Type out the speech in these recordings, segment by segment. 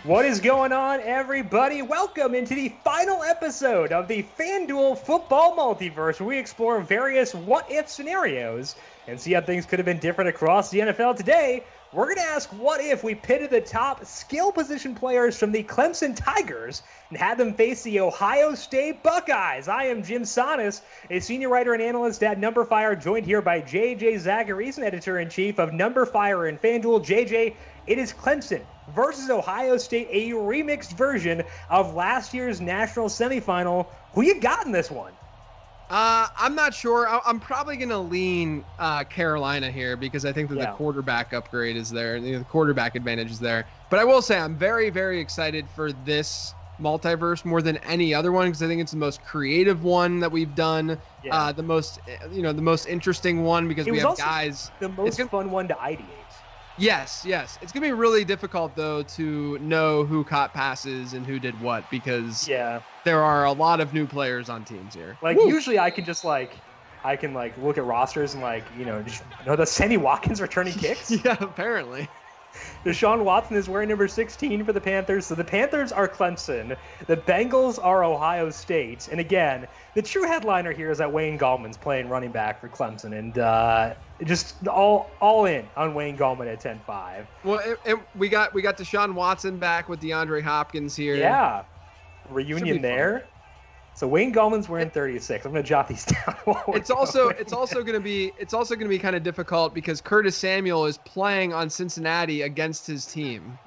What is going on, everybody? Welcome into the final episode of the FanDuel Football Multiverse, where we explore various what-if scenarios and see how things could have been different across the NFL. Today, we're going to ask what if we pitted the top skill position players from the Clemson Tigers and had them face the Ohio State Buckeyes. I am Jim Sonis, a senior writer and analyst at NumberFire, joined here by JJ Zachariason, editor-in-chief of NumberFire and FanDuel. JJ, it is Clemson versus Ohio State, a remixed version of last year's national semifinal. Who you got in this one? I'm not sure. I'm probably going to lean Carolina here because I think that the quarterback upgrade is there. The quarterback advantage is there. But I will say I'm very, very excited for this multiverse more than any other one because I think it's the most creative one that we've done. Yeah. The most interesting one because we have guys. The most fun one to ideate. Yes. It's going to be really difficult, though, to know who caught passes and who did what because there are a lot of new players on teams here. Usually I can just, look at rosters and, the Sammy Watkins returning kicks? Yeah, apparently. Deshaun Watson is wearing number 16 for the Panthers. So the Panthers are Clemson. The Bengals are Ohio State. And again, the true headliner here is that Wayne Gallman's playing running back for Clemson. And just all in on Wayne Gallman at 10-5. Well, we got Deshaun Watson back with DeAndre Hopkins here. Yeah. Reunion there. Fun. So Wayne Gallman's wearing 36. I'm going to jot these down. It's also going to be kind of difficult because Curtis Samuel is playing on Cincinnati against his team,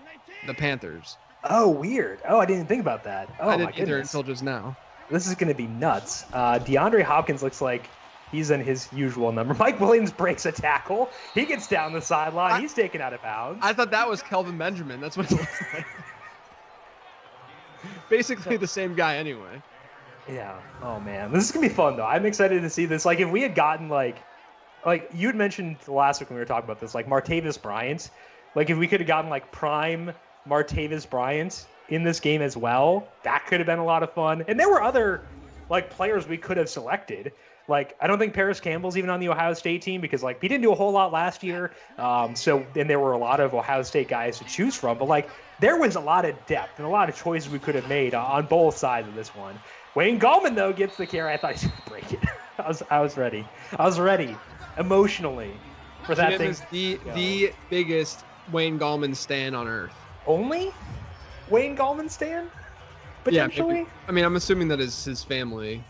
the Panthers. Oh, weird. Oh, I didn't think about that. Oh, I didn't either until just now. This is going to be nuts. DeAndre Hopkins looks like he's in his usual number. Mike Williams breaks a tackle. He gets down the sideline. He's taken out of bounds. I thought that was Kelvin Benjamin. That's what it looks like. Basically the same guy anyway. Yeah. Oh, man. This is going to be fun, though. I'm excited to see this. If we had gotten, like you had mentioned last week when we were talking about this, Martavis Bryant. If we could have gotten, prime Martavis Bryant in this game as well, that could have been a lot of fun. And there were other, players we could have selected. I don't think Parris Campbell's even on the Ohio State team because, he didn't do a whole lot last year. And there were a lot of Ohio State guys to choose from. But, there was a lot of depth and a lot of choices we could have made on both sides of this one. Wayne Gallman, though, gets the carry. I thought he was going to break it. I was ready. I was ready emotionally for that thing. Is the biggest Wayne Gallman stan on earth. Only Wayne Gallman stan? Potentially? Yeah, I'm assuming that is his family.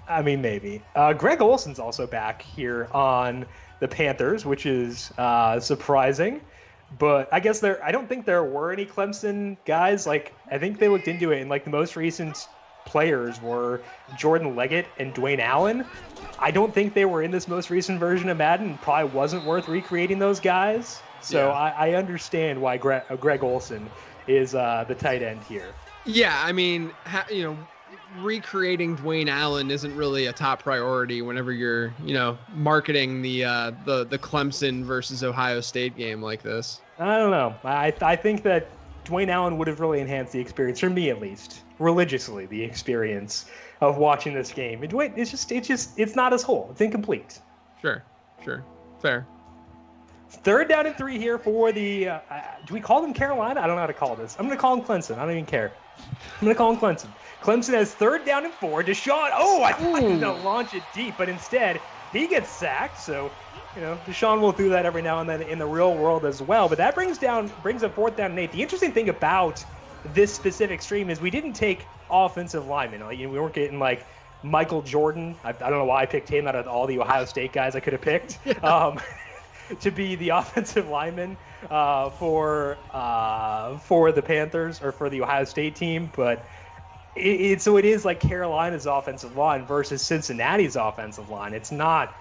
Maybe. Greg Olson's also back here on the Panthers, which is surprising. But I guess I don't think there were any Clemson guys. I think they looked into it, and the most recent players were Jordan Leggett and Dwayne Allen. I don't think they were in this most recent version of Madden. Probably wasn't worth recreating those guys. So yeah. I understand why Greg Olson is the tight end here. Yeah, recreating Dwayne Allen isn't really a top priority whenever you're, marketing the Clemson versus Ohio State game like this. I don't know. I think that Dwayne Allen would have really enhanced the experience, for me at least, religiously, the experience of watching this game. Dwayne, it's not as whole. It's incomplete. Sure. Fair. 3rd down and 3 here for the, do we call them Carolina? I don't know how to call this. I'm going to call them Clemson. I don't even care. I'm going to call them Clemson. Clemson has 3rd down and 4. Deshaun, I thought he was going to launch it deep, but instead he gets sacked. So, Deshaun will do that every now and then in the real world as well. But that brings up 4th down and 8. The interesting thing about this specific stream is we didn't take offensive linemen. We weren't getting Michael Jordan. I don't know why I picked him out of all the Ohio State guys I could have picked. To be the offensive lineman for the Panthers or for the Ohio State team, but it is Carolina's offensive line versus Cincinnati's offensive line. It's not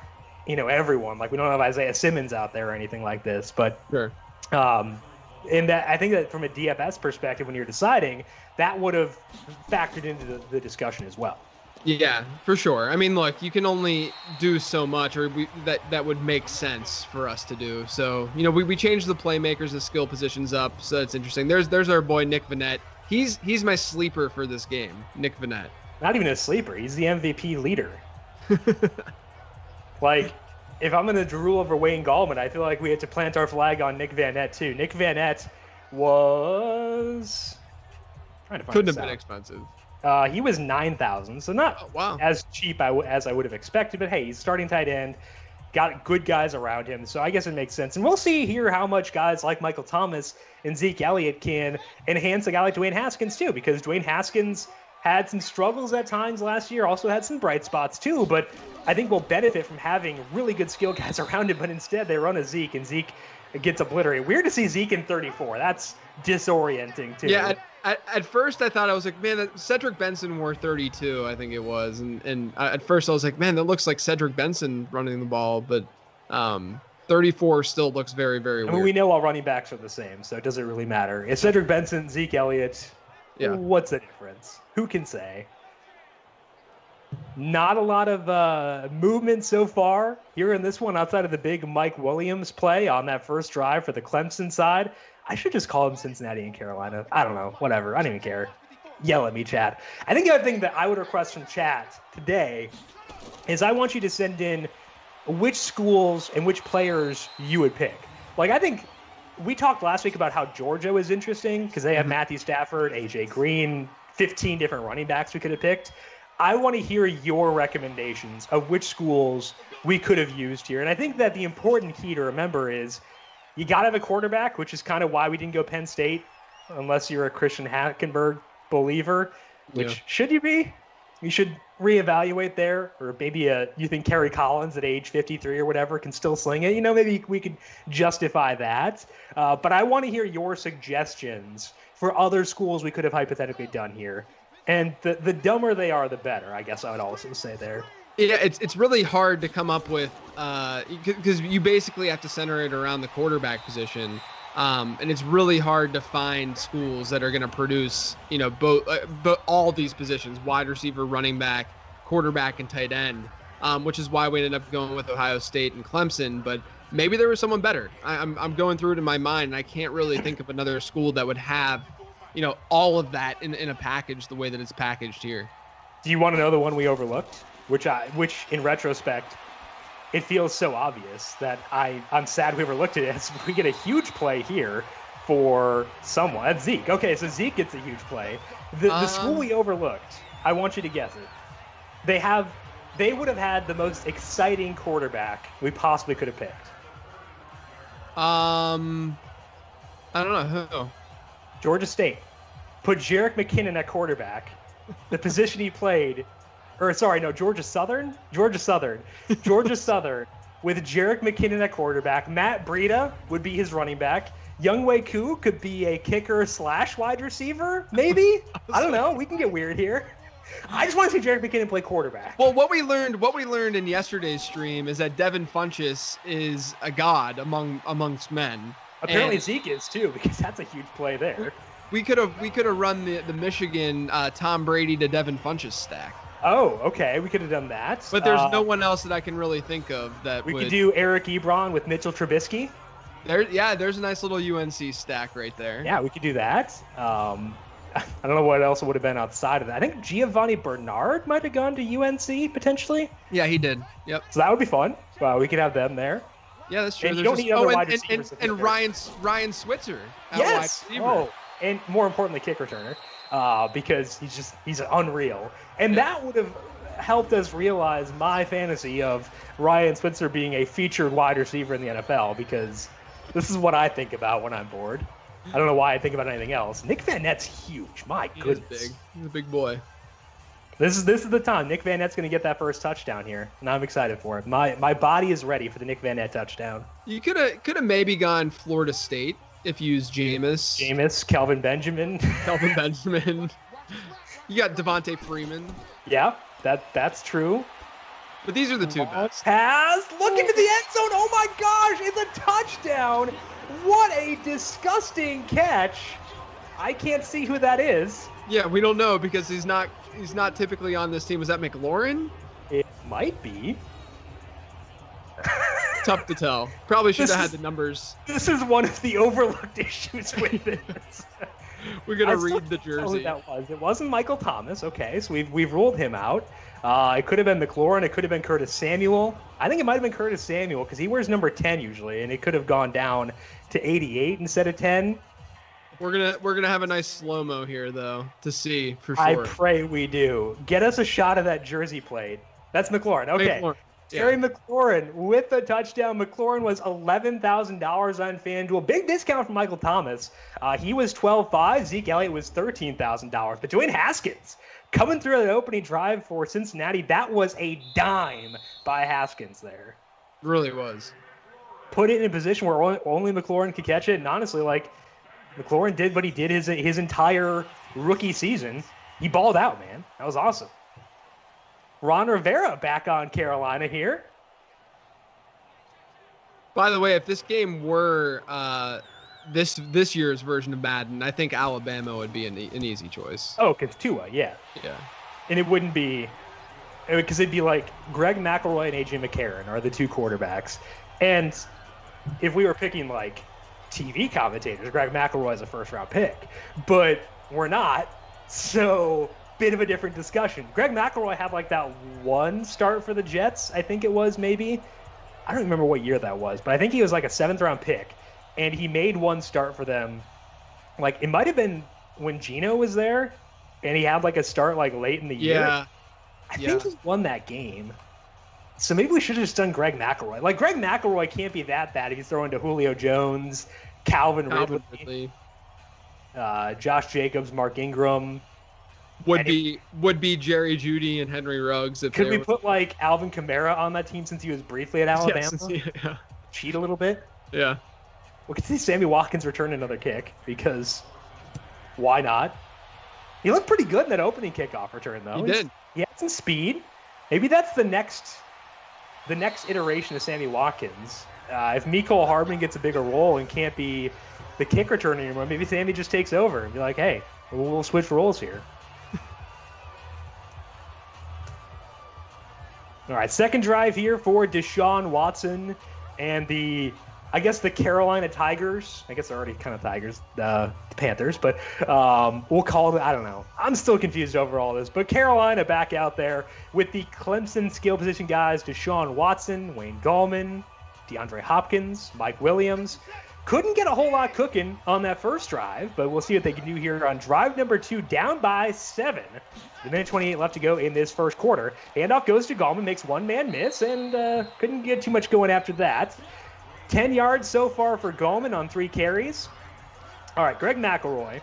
everyone. We don't have Isaiah Simmons out there or anything like this, but sure. And that I think that from a DFS perspective, when you're deciding, that would have factored into the discussion as well. Yeah, for sure. Look, you can only do so much, or that would make sense for us to do. So, we changed the playmakers, the skill positions up, so that's interesting. There's our boy Nick Vannett. He's my sleeper for this game, Nick Vannett. Not even a sleeper. He's the MVP leader. If I'm going to drool over Wayne Gallman, I feel like we had to plant our flag on Nick Vannett too. Nick Vannett was Trying to find Couldn't this have been out. expensive. He was 9,000, so not as cheap as I would have expected. But hey, he's starting tight end, got good guys around him, so I guess it makes sense. And we'll see here how much guys like Michael Thomas and Zeke Elliott can enhance a guy like Dwanye Haskins too, because Dwanye Haskins had some struggles at times last year, also had some bright spots too. But I think we'll benefit from having really good skill guys around him. But instead, they run a Zeke, and Zeke gets obliterated. Weird to see Zeke in 34. That's disorienting too. Yeah. At first, I thought, I was like, man, Cedric Benson wore 32, I think it was. And at first, I was like, man, that looks like Cedric Benson running the ball. But 34 still looks very, very weird. I mean, we know all running backs are the same, so it doesn't really matter. It's Cedric Benson, Zeke Elliott. Yeah. What's the difference? Who can say? Not a lot of movement so far here in this one outside of the big Mike Williams play on that first drive for the Clemson side. I should just call them Cincinnati and Carolina. I don't know. Whatever. I don't even care. Yell at me, chat. I think the other thing that I would request from chat today is I want you to send in which schools and which players you would pick. Like, I think we talked last week about how Georgia was interesting because they have Matthew Stafford, A.J. Green, 15 different running backs we could have picked. I want to hear your recommendations of which schools we could have used here. And I think that the important key to remember is you got to have a quarterback, which is kind of why we didn't go Penn State, unless you're a Christian Hackenberg believer, which should you be? You should reevaluate there. Or maybe you think Kerry Collins at age 53 or whatever can still sling it. You know, maybe we could justify that. But I want to hear your suggestions for other schools we could have hypothetically done here. And the dumber they are, the better, I guess I would also say there. Yeah, it's really hard to come up with because you basically have to center it around the quarterback position, and it's really hard to find schools that are going to produce, both all these positions: wide receiver, running back, quarterback, and tight end. Which is why we ended up going with Ohio State and Clemson. But maybe there was someone better. I'm going through it in my mind, and I can't really think of another school that would have, all of that in a package the way that it's packaged here. Do you want to know the one we overlooked? Which in retrospect, it feels so obvious that I'm sad we overlooked it. As we get a huge play here for someone. That's Zeke. Okay, so Zeke gets a huge play. The school we overlooked, I want you to guess it. They would have had the most exciting quarterback we possibly could have picked. I don't know who. Georgia State. Put Jerick McKinnon at quarterback. The position he played. Georgia Southern with Jerick McKinnon at quarterback. Matt Breida would be his running back. Younghoe Koo could be a kicker / wide receiver, maybe. I don't know. We can get weird here. I just want to see Jerick McKinnon play quarterback. Well, what we learned in yesterday's stream is that Devin Funchess is a god amongst men. Apparently Zeke is too, because that's a huge play there. We could have run the Michigan Tom Brady to Devin Funchess stack. Oh, okay. We could have done that. But there's no one else that I can really think of that we could do Eric Ebron with Mitchell Trubisky. There's a nice little UNC stack right there. Yeah, we could do that. I don't know what else would have been outside of that. I think Giovanni Bernard might have gone to UNC potentially. Yeah, he did. Yep. So that would be fun. We could have them there. Yeah, that's true. And you don't need other wide receivers. And Ryan Switzer. Yes. Oh, and more importantly, kick returner. Because he's unreal. And that would have helped us realize my fantasy of Ryan Switzer being a featured wide receiver in the NFL, because this is what I think about when I'm bored. I don't know why I think about anything else. Nick Vannett's huge. My goodness. He is big. He's a big boy. This is the time. Nick Vannett's going to get that first touchdown here, and I'm excited for it. My body is ready for the Nick Vannett touchdown. You could have maybe gone Florida State if you use Jameis, Kelvin Benjamin. You got Devontae Freeman. Yeah, that's true. But these are the two best. Look into the end zone. Oh my gosh, it's a touchdown. What a disgusting catch. I can't see who that is. Yeah, we don't know because he's not typically on this team. Was that McLaurin? It might be. Tough to tell. Probably should have had the numbers. This is one of the overlooked issues with this. We're gonna read the jersey. Who that was. It wasn't Michael Thomas. Okay, so we've ruled him out. It could have been McLaurin. It could have been Curtis Samuel. I think it might have been Curtis Samuel because he wears number 10 usually, and it could have gone down to 88 instead of 10. We're gonna have a nice slow-mo here though to see for sure. I pray we do. Get us a shot of that jersey plate. That's McLaurin. Okay. McLaurin. Terry McLaurin with the touchdown. McLaurin was $11,000 on FanDuel. Big discount from Michael Thomas. He was $12,500. Zeke Elliott was $13,000. But Dwanye Haskins coming through the opening drive for Cincinnati. That was a dime by Haskins there. Really was. Put it in a position where only McLaurin could catch it. And honestly, like, McLaurin did what he did his entire rookie season. He balled out, man. That was awesome. Ron Rivera back on Carolina here. By the way, if this game were this year's version of Madden, I think Alabama would be an easy choice. Oh, because Tua, yeah. Yeah. And it wouldn't be, because it'd be like Greg McElroy and A.J. McCarron are the two quarterbacks. And if we were picking like TV commentators, Greg McElroy is a first-round pick. But we're not, so bit of a different discussion. Greg McElroy had like that one start for the Jets, I think it was maybe. I don't remember what year that was, but I think he was like a 7th-round pick. And he made one start for them. Like, it might have been when Geno was there, and he had like a start like late in the year. Yeah. I think he won that game. So maybe we should have just done Greg McElroy. Like, Greg McElroy can't be that bad if he's throwing to Julio Jones, Calvin Ridley. Josh Jacobs, Mark Ingram. Would be Jerry Jeudy and Henry Ruggs. Could we put like Alvin Kamara on that team since he was briefly at Alabama? Yeah. Cheat a little bit? Yeah. We could see Sammy Watkins return another kick because why not? He looked pretty good in that opening kickoff return, though. He did. He had some speed. Maybe that's the next iteration of Sammy Watkins. If Mecole Hardman gets a bigger role and can't be the kick returner anymore, maybe Sammy just takes over and be like, hey, we'll switch roles here. All right, second drive here for Deshaun Watson and the Carolina Tigers. I guess they're already kind of Tigers, the Panthers, but we'll call it, I don't know. I'm still confused over all this, but Carolina back out there with the Clemson skill position guys, Deshaun Watson, Wayne Gallman, Deandre Hopkins, Mike Williams. Couldn't get a whole lot cooking on that first drive, but we'll see what they can do here on drive number 2, down by 7. The minute 28 left to go in this first quarter. Handoff goes to Gallman, makes one man miss, and couldn't get too much going after that. 10 yards so far for Gallman on 3 carries. All right, Greg McElroy,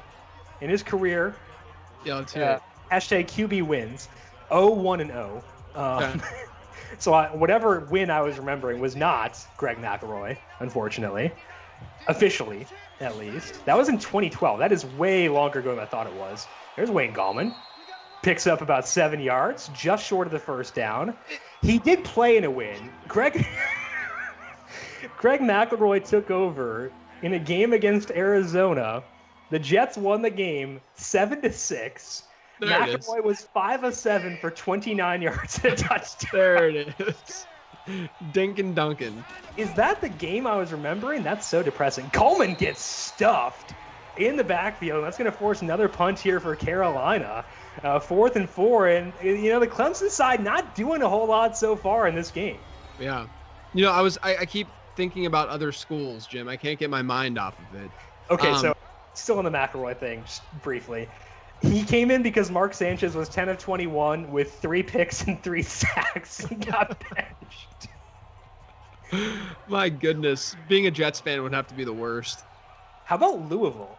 in his career, hashtag QB wins, 0-1-0. Okay. So whatever win I was remembering was not Greg McElroy, unfortunately. Officially, at least. That was in 2012. That is way longer ago than I thought it was. There's Wayne Gallman. Picks up about 7 yards, just short of the first down. He did play in a win. Greg McElroy took over in a game against Arizona. The Jets won the game 7-6. McElroy was 5 of 7 for 29 yards and a touchdown. There it is. Dinkin' Duncan. Is that the game I was remembering? That's so depressing. Coleman gets stuffed in the backfield. That's going to force another punt here for Carolina. 4th and 4. And, the Clemson side not doing a whole lot so far in this game. Yeah. I keep thinking about other schools, Jim. I can't get my mind off of it. Okay, so still on the McElroy thing, just briefly. He came in because Mark Sanchez was 10 of 21 with 3 picks and 3 sacks and got benched. My goodness. Being a Jets fan would have to be the worst. How about Louisville?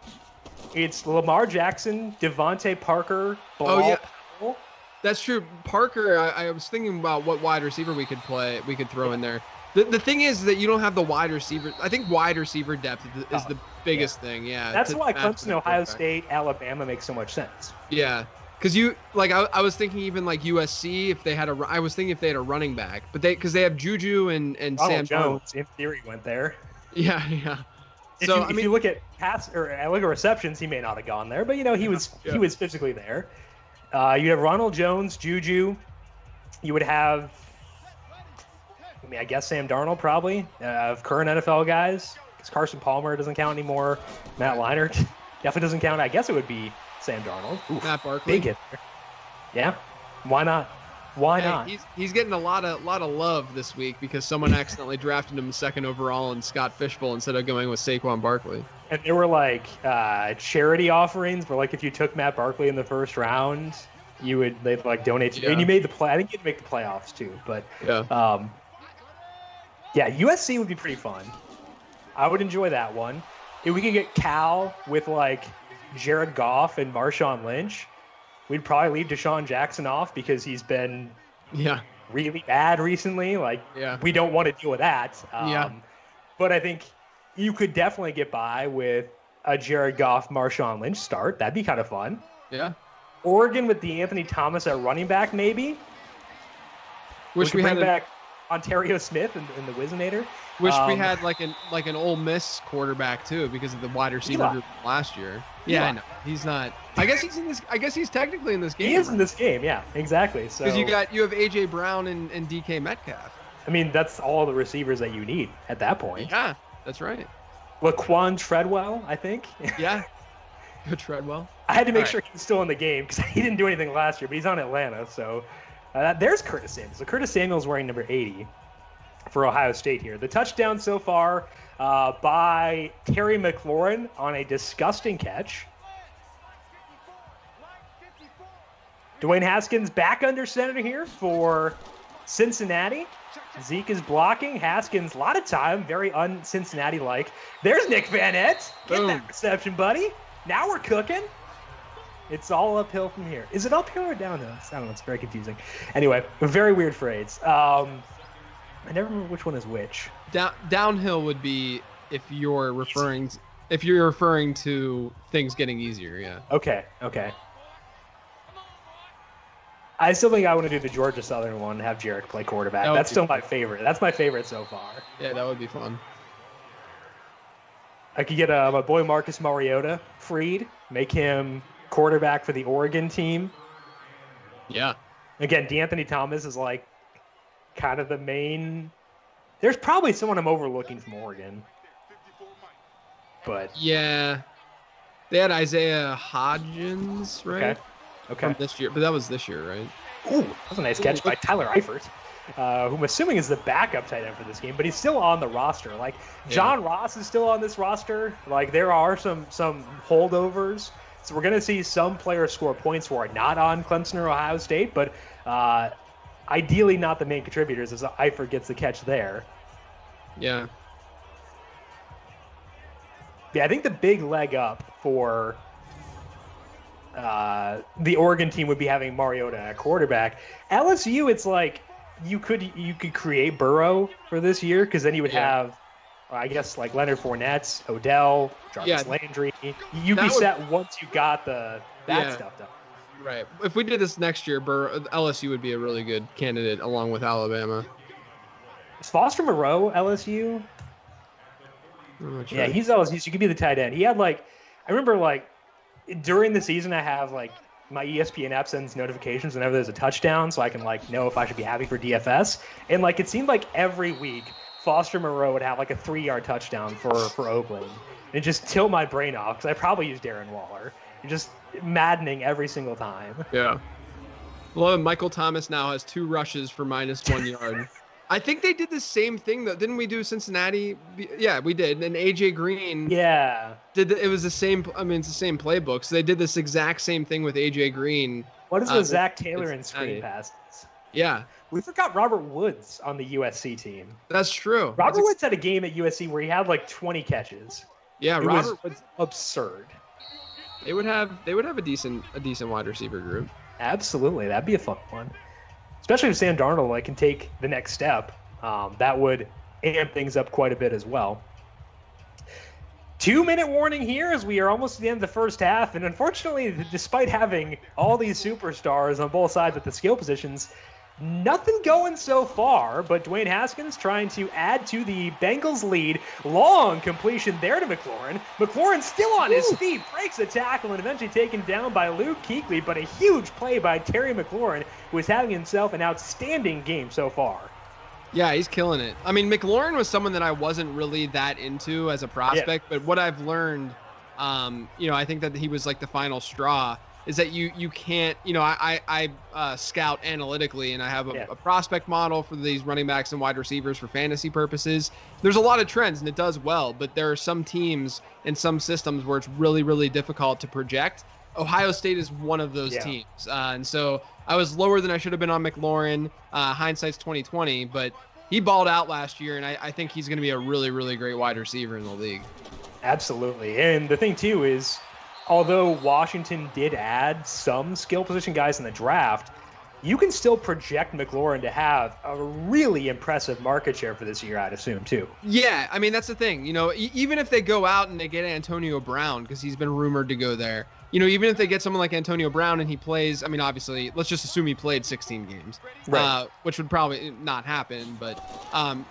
It's Lamar Jackson, Devontae Parker, Bilal Powell. That's true. Parker, I was thinking about what wide receiver we could throw in there. The thing is that you don't have the wide receiver. I think wide receiver depth is the biggest thing. Yeah. That's why Clemson, Ohio State, Alabama makes so much sense. Yeah. Because I was thinking even like USC if they had a running back, but because they have Juju and Sam Jones in theory went there. Yeah. If you look at receptions, he may not have gone there, but he was physically there. You have Ronald Jones, Juju. You would have, I guess Sam Darnold probably of current NFL guys. Because Carson Palmer doesn't count anymore. Matt Leinart definitely doesn't count. I guess it would be Sam Darnold. Oof, Matt Barkley. Big hit there. Yeah, why not? Why not? He's getting a lot of love this week because someone accidentally drafted him second overall in Scott Fishbowl instead of going with Saquon Barkley. And there were like charity offerings where like if you took Matt Barkley in the first round, they'd like donate to you. And you made the play. I think you'd make the playoffs too. But USC would be pretty fun. I would enjoy that one. If we could get Cal with like Jared Goff and Marshawn Lynch, we'd probably leave Deshaun Jackson off because he's been really bad recently. Like, we don't want to deal with that. But I think you could definitely get by with a Jared Goff, Marshawn Lynch start. That'd be kind of fun. Yeah. Oregon with D'Anthony Thomas at running back, maybe. Wish we bring had back Ontario Smith in the Wizinator. Wish we had like an Ole Miss quarterback too because of the wide receiver group last year. Yeah, I know. He's not. I guess he's in this. I guess he's technically in this game. He is in this game. Yeah, exactly. So because you have AJ Brown and DK Metcalf. I mean, that's all the receivers that you need at that point. Yeah, that's right. Laquan Treadwell, I think. Yeah. Good Treadwell. I had to make sure he's still in the game because he didn't do anything last year, but he's on Atlanta. So there's Curtis Samuel. So Curtis Samuel's wearing number 80 for Ohio State here. The touchdown so far by Terry McLaurin on a disgusting catch. Dwanye Haskins back under center here for Cincinnati. Zeke is blocking. Haskins, a lot of time, very un-Cincinnati-like. There's Nick Vannett. Get that reception, buddy. Now we're cooking. It's all uphill from here. Is it uphill or downhill? I don't know. It's very confusing. Anyway, a very weird phrase. I never remember which one is which. Downhill would be if you're referring to things getting easier. Yeah. Okay. I still think I want to do the Georgia Southern one and have Jarek play quarterback. That's still my favorite. That's my favorite so far. Yeah, that would be fun. I could get my boy Marcus Mariota freed, make him quarterback for the Oregon team. Yeah. Again, D'Anthony Thomas is like kind of the main. There's probably someone I'm overlooking from Oregon. But yeah. They had Isaiah Hodgins, right? Okay. From this year, but that was this year, right? Ooh, that was a nice catch by Tyler Eifert, who I'm assuming is the backup tight end for this game, but he's still on the roster. Like, John Ross is still on this roster. Like, there are some holdovers. So we're going to see some players score points who are not on Clemson or Ohio State, but ideally not the main contributors as Eifert gets the catch there. Yeah. Yeah, I think the big leg up for the Oregon team would be having Mariota at quarterback. LSU, it's like you could create Burrow for this year because then you would have, I guess, like Leonard Fournette, Odell, Jarvis Landry. You'd be set once you got that stuff done. Right. If we did this next year, LSU would be a really good candidate along with Alabama. Is Foster Moreau LSU? Yeah, he's LSU. So he could be the tight end. He had I remember during the season, I have my ESPN app sends notifications whenever there's a touchdown, so I can know if I should be happy for DFS. And it seemed like every week Foster Moreau would have a 3-yard touchdown for Oakland. And it just tilt my brain off because I probably used Darren Waller. It's just maddening every single time. Yeah. Well, Michael Thomas now has 2 rushes for -1 yard. I think they did the same thing though. Didn't we do Cincinnati? Yeah, we did. And AJ Green. Yeah. It was the same. I mean, it's the same playbook. So they did this exact same thing with AJ Green. What is with Zach Taylor and screen passes? Yeah. We forgot Robert Woods on the USC team. That's true. Robert Woods had a game at USC where he had 20 catches. Yeah, Robert Woods absurd. They would have a decent wide receiver group. Absolutely, that'd be a fun one. Especially if Sam Darnold can take the next step, that would amp things up quite a bit as well. 2-minute warning here as we are almost at the end of the first half, and unfortunately, despite having all these superstars on both sides at the skill positions, nothing going so far, but Dwanye Haskins trying to add to the Bengals lead. Long completion there to McLaurin. McLaurin still on his feet, breaks the tackle, and eventually taken down by Luke Kuechly, but a huge play by Terry McLaurin, who is having himself an outstanding game so far. Yeah, he's killing it. I mean, McLaurin was someone that I wasn't really that into as a prospect, but what I've learned, I think that he was the final straw. is that you can't, I scout analytically, and I have a prospect model for these running backs and wide receivers for fantasy purposes. There's a lot of trends, and it does well, but there are some teams and some systems where it's really, really difficult to project. Ohio State is one of those teams. And so I was lower than I should have been on McLaurin. Hindsight's 2020, but he balled out last year, and I think he's going to be a really, really great wide receiver in the league. Absolutely. And the thing, too, is although Washington did add some skill position guys in the draft, you can still project McLaurin to have a really impressive market share for this year, I'd assume, too. Yeah, I mean, that's the thing. Even if they go out and they get Antonio Brown, because he's been rumored to go there, even if they get someone like Antonio Brown and he plays, I mean, obviously, let's just assume he played 16 games, right. Which would probably not happen. But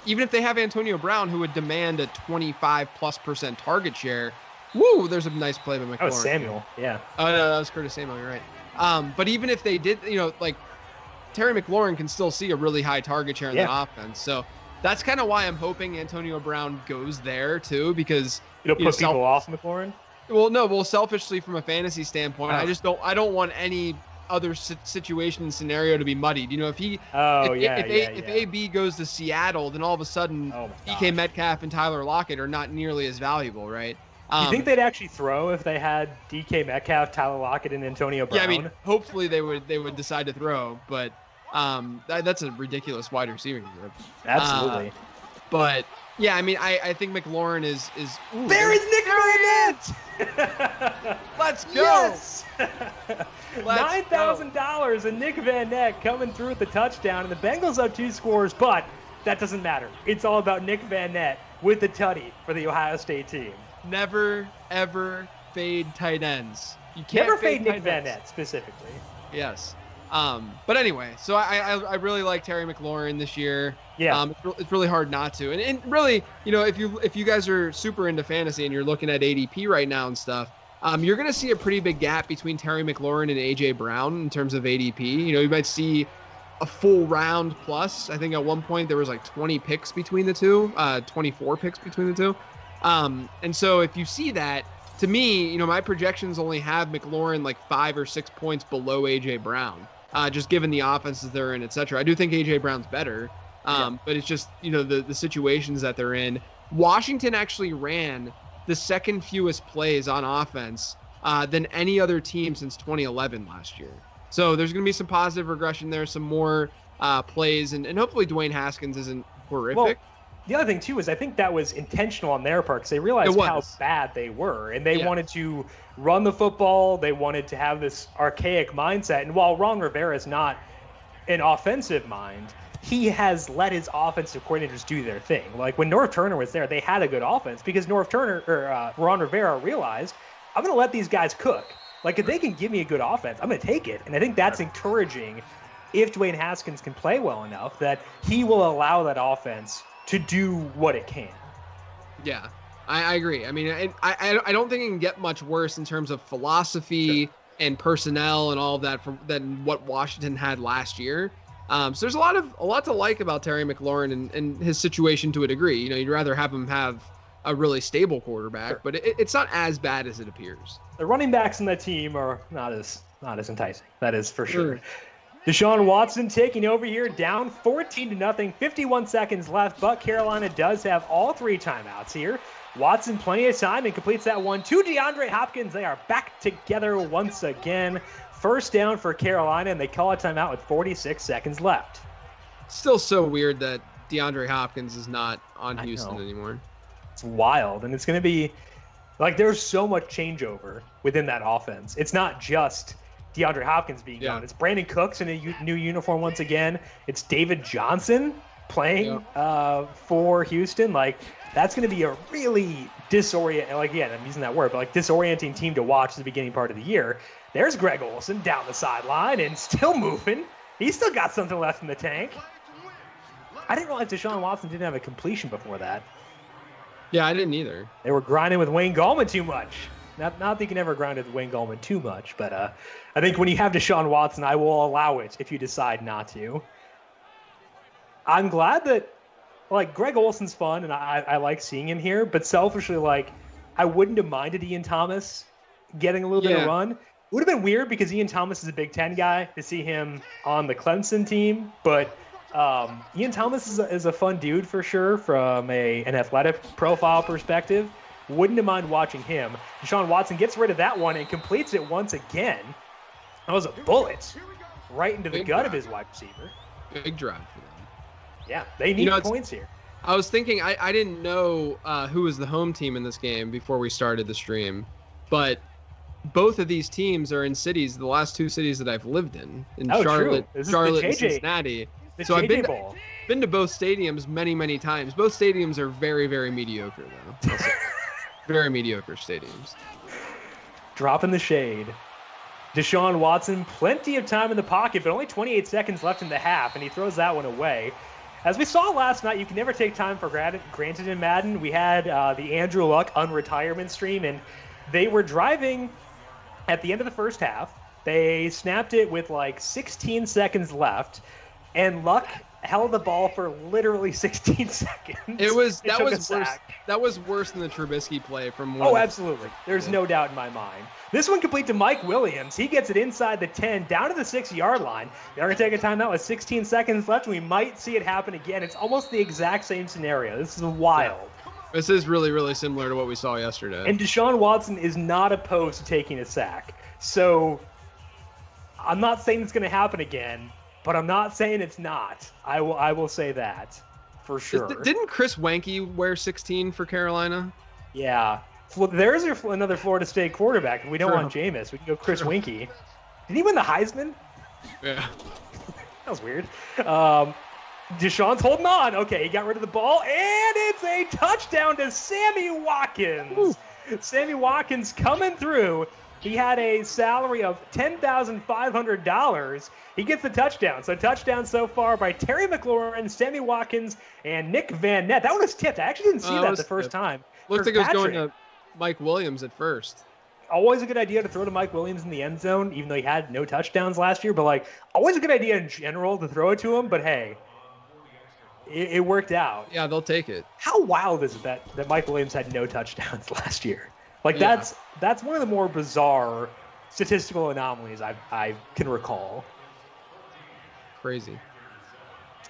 even if they have Antonio Brown, who would demand a 25+% target share, woo, there's a nice play by McLaurin. Oh, Samuel, yeah. Oh, no, that was Curtis Samuel, you're right. But even if they did, like Terry McLaurin can still see a really high target share in that offense. So that's kind of why I'm hoping Antonio Brown goes there too, because it'll put people off McLaurin. Well, selfishly from a fantasy standpoint, I don't want any other situation and scenario to be muddied. If AB goes to Seattle, then all of a sudden DK Metcalf and Tyler Lockett are not nearly as valuable, right? You think they'd actually throw if they had DK Metcalf, Tyler Lockett, and Antonio Brown? Yeah, I mean, hopefully they would decide to throw, but that's a ridiculous wide receiving group. Absolutely. But yeah, I mean, I think McLaurin is. Ooh, there is Nick Vannett. Let's go. Yes. $9,000 and Nick Vannett coming through with the touchdown, and the Bengals up 2 scores, but that doesn't matter. It's all about Nick Vannett with the tutty for the Ohio State team. Never ever fade tight ends. You can't never fade Nick Vannett specifically. Yes. But anyway, so I really like Terry McLaurin this year. Yeah. It's really hard not to. And really, if you guys are super into fantasy and you're looking at ADP right now and stuff, you're going to see a pretty big gap between Terry McLaurin and AJ Brown in terms of ADP. You might see a full round plus. I think at one point there was like 20 picks between the two, 24 picks between the two. And so if you see that, to me, my projections only have McLaurin like 5 or 6 points below AJ Brown. Just given the offenses they're in, et cetera. I do think A.J. Brown's better, but it's just, the situations that they're in. Washington actually ran the second fewest plays on offense than any other team since 2011 last year. So there's going to be some positive regression there, some more plays, and hopefully Dwanye Haskins isn't horrific. Well, the other thing, too, is I think that was intentional on their part because they realized how bad they were, and they wanted to run the football. They wanted to have this archaic mindset. And while Ron Rivera is not an offensive mind, he has let his offensive coordinators do their thing. Like when Norv Turner was there, they had a good offense because Ron Rivera realized, I'm going to let these guys cook. Like if they can give me a good offense, I'm going to take it. And I think that's encouraging if Dwanye Haskins can play well enough that he will allow that offense to do what it can. Yeah, I agree. I mean, I don't think it can get much worse in terms of philosophy and personnel and all of that than what Washington had last year. So there's a lot to like about Terry McLaurin and his situation to a degree. You'd rather have him have a really stable quarterback, but it's not as bad as it appears. The running backs in that team are not as enticing. That is for sure. Deshaun Watson taking over here, down 14-0, 51 seconds left, but Carolina does have all 3 timeouts here. Watson plenty of time and completes that one to Deandre Hopkins. They are back together once again. First down for Carolina, and they call a timeout with 46 seconds left. Still so weird that DeAndre Hopkins is not on Houston anymore. It's wild, and it's going to be like there's so much changeover within that offense. It's not just DeAndre Hopkins being gone. It's Brandon Cooks in a new uniform once again. It's David Johnson playing for Houston. Like that's going to be a really I'm using that word, but disorienting team to watch at the beginning part of the year. There's Greg Olsen down the sideline and still moving. He's still got something left in the tank. I didn't realize Deshaun Watson didn't have a completion before that. Yeah, I didn't either. They were grinding with Wayne Gallman too much. Not that you can ever grind with Wayne Gallman too much, but I think when you have Deshaun Watson, I will allow it if you decide not to. I'm glad that, Greg Olsen's fun, and I like seeing him here, but selfishly, I wouldn't have minded Ian Thomas getting a little bit of run. would have been weird because Ian Thomas is a Big Ten guy to see him on the Clemson team, but Ian Thomas is a fun dude for sure from an athletic profile perspective. Wouldn't have mind watching him. Deshaun Watson gets rid of that one and completes it once again. That was a bullet right into the gut of his wide receiver. Big drive for them. Yeah, they need points here. I was thinking, I didn't know who was the home team in this game before we started the stream, but both of these teams are in cities, the last two cities that I've lived in Charlotte and Cincinnati. So I've been to both stadiums many, many times. Both stadiums are very, very mediocre, though. Very mediocre stadiums. Dropping the shade. Deshaun Watson, plenty of time in the pocket, but only 28 seconds left in the half, and he throws that one away. As we saw last night, you can never take time for granted in Madden. We had the Andrew Luck unretirement stream, and they were driving at the end of the first half. They snapped it with like 16 seconds left, and Luck held the ball for literally 16 seconds. That was worse than the Trubisky play from one. Oh, absolutely. There's no doubt in my mind. This one complete to Mike Williams. He gets it inside the 10, down to the 6-yard line. They're going to take a timeout with 16 seconds left, and we might see it happen again. It's almost the exact same scenario. This is wild. Yeah. This is really, really similar to what we saw yesterday. And Deshaun Watson is not opposed to taking a sack. So I'm not saying it's going to happen again, but I'm not saying it's not. I will say that for sure. Didn't Chris Wenke wear 16 for Carolina? Yeah. There's another Florida State quarterback. If we don't want Jameis, we can go Chris Wenke. Did he win the Heisman? Yeah. That was weird. Deshaun's holding on. Okay, he got rid of the ball, and it's a touchdown to Sammy Watkins. Ooh. Sammy Watkins coming through. He had a salary of $10,500. He gets the touchdown. So touchdown so far by Terry McLaurin, Sammy Watkins, and Nick Vannett. That one was tipped. I actually didn't see that the first time. Looked like it was going to Mike Williams at first. Always a good idea to throw to Mike Williams in the end zone, even though he had no touchdowns last year. But, always a good idea in general to throw it to him. But, hey, it worked out. Yeah, they'll take it. How wild is it that Mike Williams had no touchdowns last year? That's one of the more bizarre statistical anomalies I can recall. Crazy.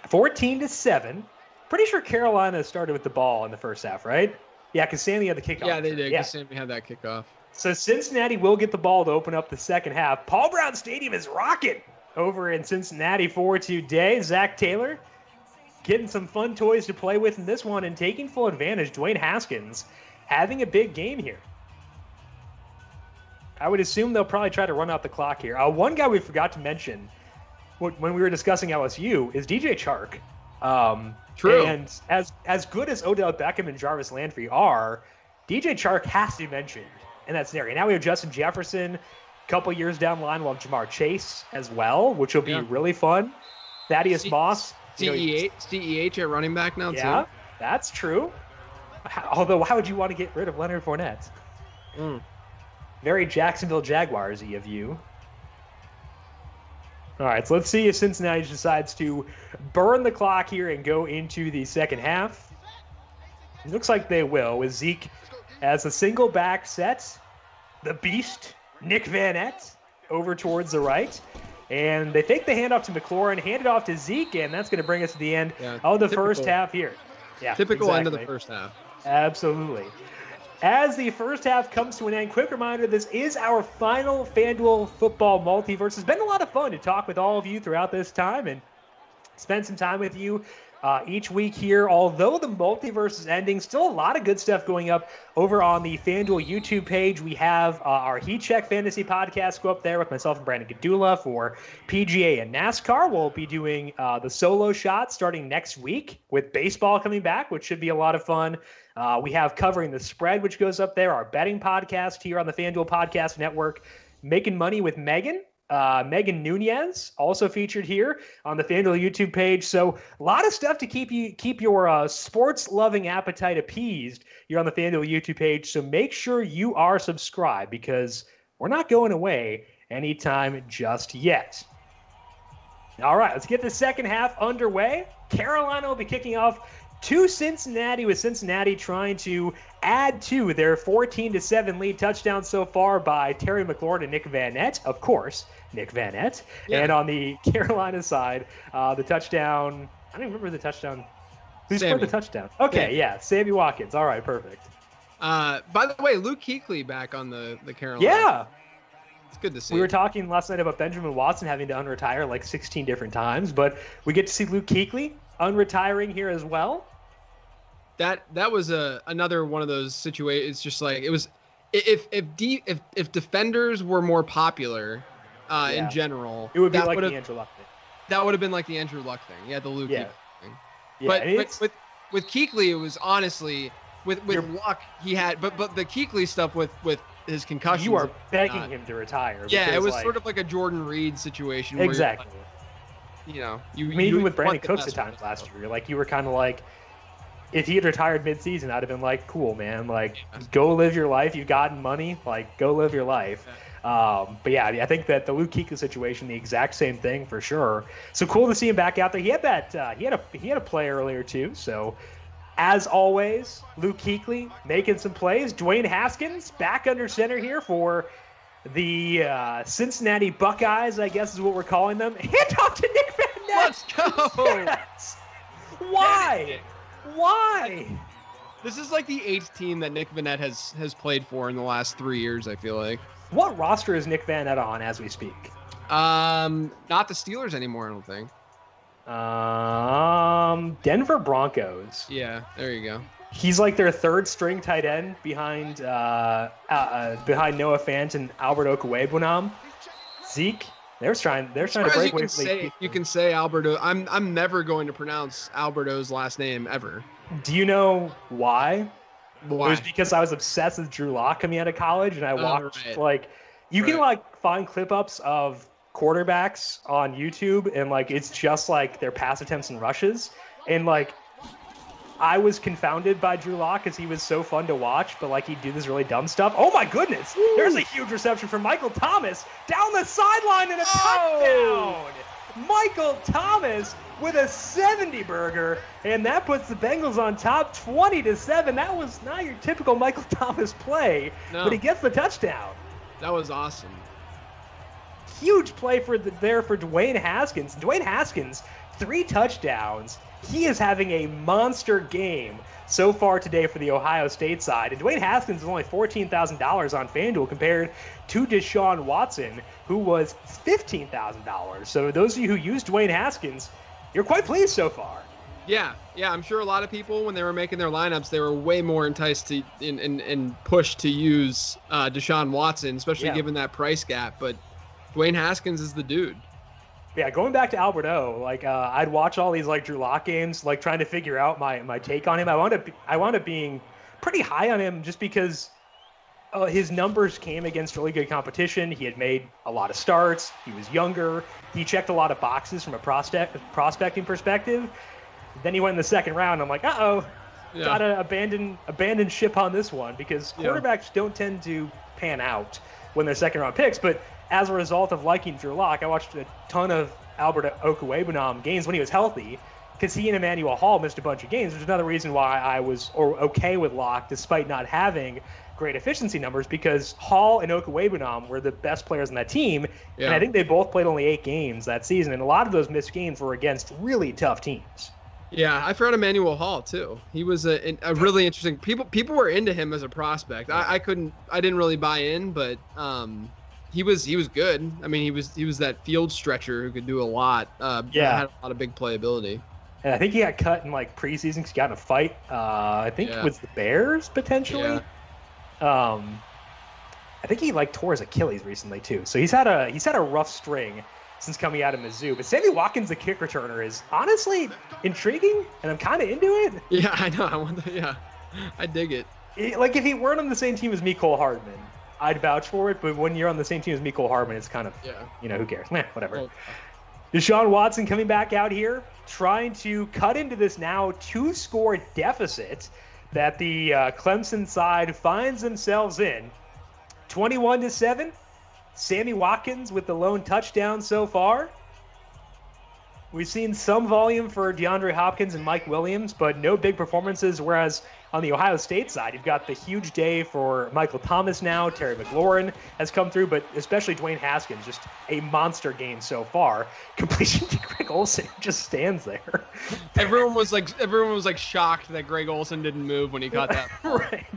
14-7. Pretty sure Carolina started with the ball in the first half, right? Yeah, because Sammy had the kickoff. Yeah, they did. Because Sammy had that kickoff. So Cincinnati will get the ball to open up the second half. Paul Brown Stadium is rocking over in Cincinnati for today. Zach Taylor getting some fun toys to play with in this one and taking full advantage. Dwanye Haskins having a big game here. I would assume they'll probably try to run out the clock here. One guy we forgot to mention when we were discussing LSU is DJ Chark. True. And as good as Odell Beckham and Jarvis Landry are, DJ Chark has to be mentioned in that scenario. Now we have Justin Jefferson. A couple years down the line, we'll have Jamar Chase as well, which will be really fun. Thaddeus Moss. CEH at running back now, too. Yeah, that's true. Although, why would you want to get rid of Leonard Fournette? Very Jacksonville Jaguars-y of you. All right, so let's see if Cincinnati decides to burn the clock here and go into the second half. It looks like they will, with Zeke as a single back set. The beast, Nick Vannett, over towards the right. And they fake the handoff to McLaurin, hand it off to Zeke, and that's going to bring us to the end of the first half here. Yeah, typical end of the first half. Absolutely. As the first half comes to an end, quick reminder, this is our final FanDuel football multiverse. It's been a lot of fun to talk with all of you throughout this time and spend some time with you each week here. Although the multiverse is ending, still a lot of good stuff going up over on the FanDuel YouTube page. We have our Heat Check Fantasy podcast go up there with myself and Brandon Gadula for PGA and NASCAR. We'll be doing the solo shot starting next week with baseball coming back, which should be a lot of fun. We have Covering the Spread, which goes up there, our betting podcast here on the FanDuel Podcast Network, Making Money with Megan. Megan Nunez also featured here on the FanDuel YouTube page. So a lot of stuff to keep your sports-loving appetite appeased here on the FanDuel YouTube page. So make sure you are subscribed because we're not going away anytime just yet. All right, let's get the second half underway. Carolina will be kicking off to Cincinnati, with Cincinnati trying to add to their 14-7 lead. Touchdown so far by Terry McLaurin and Nick Vannett, of course, Nick Vannett. Yeah. And on the Carolina side, the touchdown, I don't even remember the touchdown. Who scored the touchdown? Okay, yeah, Sammy Watkins. All right, perfect. By the way, Luke Kuechly back on the Carolina. Yeah. It's good to see. We were talking last night about Benjamin Watson having to unretire like 16 different times, but we get to see Luke Kuechly unretiring here as well. That was another one of those situations. It's just like it was. If defenders were more popular in general, it would be like the Andrew Luck thing. That would have been like the Andrew Luck thing. Yeah, the Luke Kuechly thing. Yeah, but with Kuechly, it was honestly with Luck he had, but the Kuechly stuff with his concussions. You are begging him to retire. Yeah, it was sort of like a Jordan Reed situation. Exactly. Where even with Brandon Cooks at times last year, like you were kind of like, if he had retired mid-season, I'd have been like, cool, man, like go live your life. You've gotten money, like go live your life. But yeah, I think that the Luke Kuechly situation, the exact same thing for sure. So cool to see him back out there. He had that. He had a play earlier too. So as always, Luke Kuechly making some plays. Dwanye Haskins back under center here for the Cincinnati Buckeyes, I guess is what we're calling them. Hand off to Nick Vannett. Let's go. Yes. Why? Why? This is like the 8th team that Nick Vannett has played for in the last 3 years, I feel like. What roster is Nick Vannett on as we speak? Not the Steelers anymore, I don't think. Denver Broncos. Yeah, there you go. He's like their third string tight end behind Noah Fant and Albert Okwuegbunam. Zeke. They're trying to break away. You can say Alberto. I'm never going to pronounce Alberto's last name ever. Do you know why? Why? It was because I was obsessed with Drew Lock coming out of college, and I watched can find clip ups of quarterbacks on YouTube, and like it's just like their pass attempts and rushes, and like I was confounded by Drew Lock because he was so fun to watch, but like he'd do this really dumb stuff. Oh my goodness! Ooh. There's a huge reception from Michael Thomas down the sideline and a touchdown. Michael Thomas with a 70-burger, and that puts the Bengals on top 20-7. That was not your typical Michael Thomas play, but he gets the touchdown. That was awesome. Huge play for Dwanye Haskins. Dwanye Haskins, 3 touchdowns. He is having a monster game so far today for the Ohio State side. And Dwanye Haskins is only $14,000 on FanDuel compared to Deshaun Watson, who was $15,000. So those of you who used Dwanye Haskins, you're quite pleased so far. Yeah, I'm sure a lot of people, when they were making their lineups, they were way more enticed to and pushed to use Deshaun Watson, especially given that price gap. But Dwanye Haskins is the dude. Yeah, going back to Alberto, like I'd watch all these like Drew Lock games, like trying to figure out my take on him. I wound up being pretty high on him just because his numbers came against really good competition. He had made a lot of starts. He was younger. He checked a lot of boxes from a prospecting perspective. Then he went in the second round. I'm like, gotta abandon ship on this one because quarterbacks don't tend to pan out when they're second round picks. But as a result of liking Drew Lock, I watched a ton of Albert Okwuegbunam games when he was healthy because he and Emmanuel Hall missed a bunch of games, which is another reason why I was okay with Lock despite not having great efficiency numbers because Hall and Okwuegbunam were the best players on that team, and I think they both played only 8 games that season, and a lot of those missed games were against really tough teams. Yeah, I forgot Emmanuel Hall too. He was a really interesting. People were into him as a prospect. I didn't really buy in, but he was good. I mean, he was that field stretcher who could do a lot. Had a lot of big playability. And I think he got cut in like preseason because he got in a fight. I think it was the Bears potentially. I think he like tore his Achilles recently too. So he's had a rough string since coming out of Mizzou. But Sammy Watkins, the kick returner, is honestly intriguing, and I'm kind of into it. Yeah, I know. I dig it. Like if he weren't on the same team as Mecole Hardman, I'd vouch for it. But when you're on the same team as Mecole Hardman, it's kind of who cares? Whatever. Well, Deshaun Watson coming back out here, trying to cut into this now 2-score deficit that the Clemson side finds themselves in. 21-7. Sammy Watkins with the lone touchdown so far. We've seen some volume for DeAndre Hopkins and Mike Williams, but no big performances, whereas on the Ohio State side, you've got the huge day for Michael Thomas now. Terry McLaurin has come through, but especially Dwanye Haskins, just a monster game so far. Completion to Greg Olsen just stands there. Everyone was like shocked that Greg Olsen didn't move when he caught that ball. Right.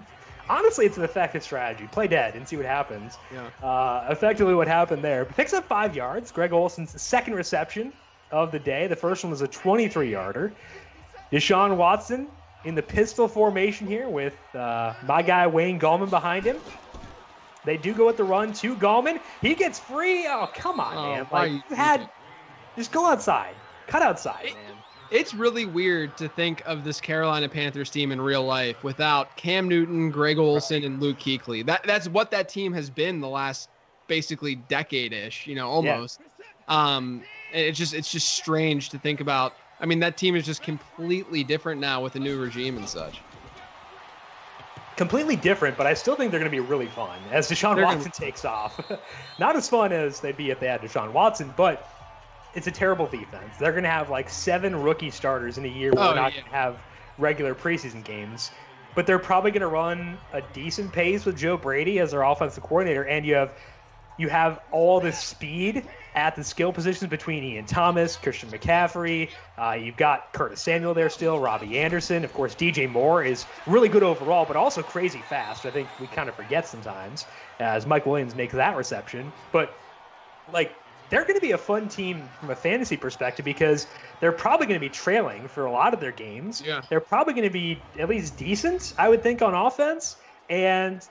Honestly, it's an effective strategy. Play dead and see what happens. Yeah. Effectively what happened there. Picks up 5 yards. Greg Olsen's second reception of the day. The first one was a 23-yarder. Deshaun Watson in the pistol formation here with my guy Wayne Gallman behind him. They do go with the run to Gallman. He gets free. Oh, come on, man. Like, just go outside. Cut outside, man. It's really weird to think of this Carolina Panthers team in real life without Cam Newton, Greg Olsen, and Luke Kuechly. That's what that team has been the last basically decade-ish, almost. Yeah. It's just strange to think about. I mean, that team is just completely different now with the new regime and such. Completely different, but I still think they're going to be really fun as Deshaun Watson takes off. Not as fun as they'd be if they had Deshaun Watson, but it's a terrible defense. They're going to have like 7 rookie starters in a year where they're not going to have regular preseason games. But they're probably going to run a decent pace with Joe Brady as their offensive coordinator, and you have all the speed at the skill positions between Ian Thomas, Christian McCaffrey. You've got Curtis Samuel there still, Robbie Anderson. Of course, DJ Moore is really good overall, but also crazy fast. I think we kind of forget sometimes as Mike Williams makes that reception. But, they're going to be a fun team from a fantasy perspective because they're probably going to be trailing for a lot of their games. Yeah. They're probably going to be at least decent, I would think, on offense. And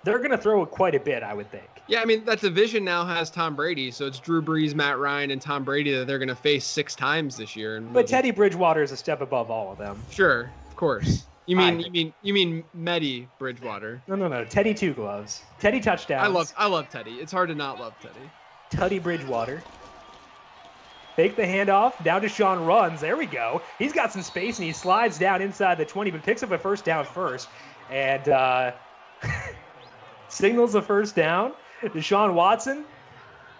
they're going to throw quite a bit, I would think. Yeah, I mean, that division now has Tom Brady, so it's Drew Brees, Matt Ryan, and Tom Brady that they're going to face 6 times this year. But Teddy Bridgewater is a step above all of them. Sure, of course. You mean Medi Bridgewater? No. Teddy 2 gloves. Teddy touchdowns. I love Teddy. It's hard to not love Teddy. Teddy Bridgewater. Fake the handoff. Down to Sean runs. There we go. He's got some space, and he slides down inside the 20, but picks up a first down first. And signals the first down. Deshaun Watson,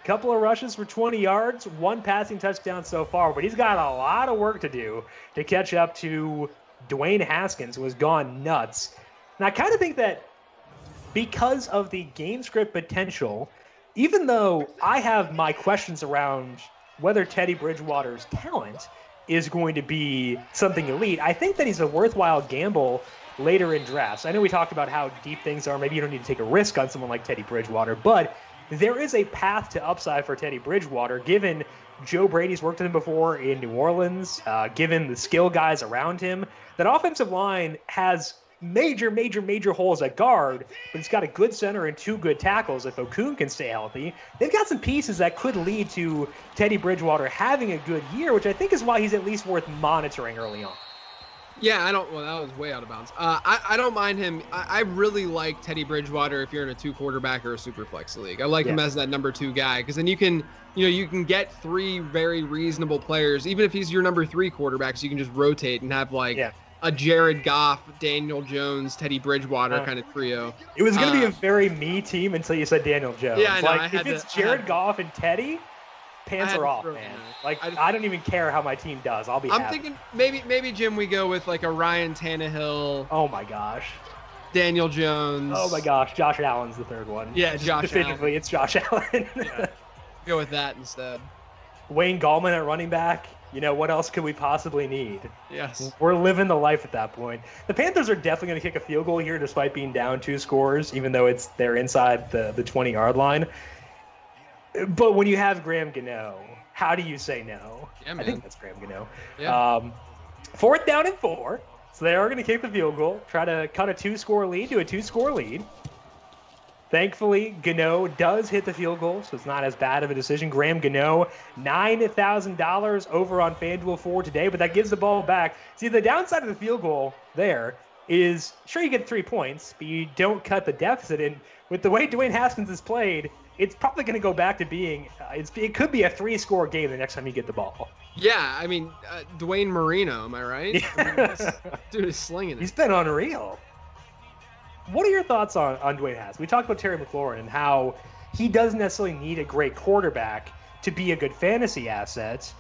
couple of rushes for 20 yards, 1 passing touchdown so far, but he's got a lot of work to do to catch up to Dwanye Haskins, who has gone nuts. And I kind of think that because of the game script potential, even though I have my questions around whether Teddy Bridgewater's talent is going to be something elite, I think that he's a worthwhile gamble later in drafts. I know we talked about how deep things are. Maybe you don't need to take a risk on someone like Teddy Bridgewater, but there is a path to upside for Teddy Bridgewater, given Joe Brady's worked with him before in New Orleans, given the skill guys around him. That offensive line has major holes at guard, but it's got a good center and 2 good tackles if Okun can stay healthy. They've got some pieces that could lead to Teddy Bridgewater having a good year, which I think is why he's at least worth monitoring early on. Yeah, that was way out of bounds. I don't mind him. I really like Teddy Bridgewater if you're in a 2 quarterback or a super flex league. I like him as that number 2 guy because then you can get 3 very reasonable players. Even if he's your number 3 quarterback, so you can just rotate and have a Jared Goff, Daniel Jones, Teddy Bridgewater kind of trio. It was going to be a very me team until you said Daniel Jones. Yeah, I know. If it's Jared Goff and Teddy, pants are off, man. I don't even care how my team does. I'll be happy. I'm thinking maybe Jim, we go with a Ryan Tannehill. Oh my gosh. Daniel Jones. Oh my gosh, Josh Allen's the third one. Yeah, Josh Definitively, Allen. It's Josh Allen. Yeah. Go with that instead. Wayne Gallman at running back. What else could we possibly need? Yes. We're living the life at that point. The Panthers are definitely going to kick a field goal here despite being down 2 scores, even though they're inside the 20-yard line. But when you have Graham Gano, how do you say no? Yeah, man. I think that's Graham Gano. Yeah. 4th down and 4. So they are going to kick the field goal, try to cut a 2-score lead to a 2-score lead. Thankfully, Gano does hit the field goal, so it's not as bad of a decision. Graham Gano, $9,000 over on FanDuel for today, but that gives the ball back. See, the downside of the field goal there is, sure, you get 3 points, but you don't cut the deficit. And with the way Dwanye Haskins has played, it's probably going to go back to being it could be a 3-score game the next time you get the ball. Yeah, I mean, Dwayne Marino, am I right? Yeah. I mean, this dude is slinging it. He's been unreal. What are your thoughts on Dwanye Haskins? We talked about Terry McLaurin and how he doesn't necessarily need a great quarterback to be a good fantasy asset.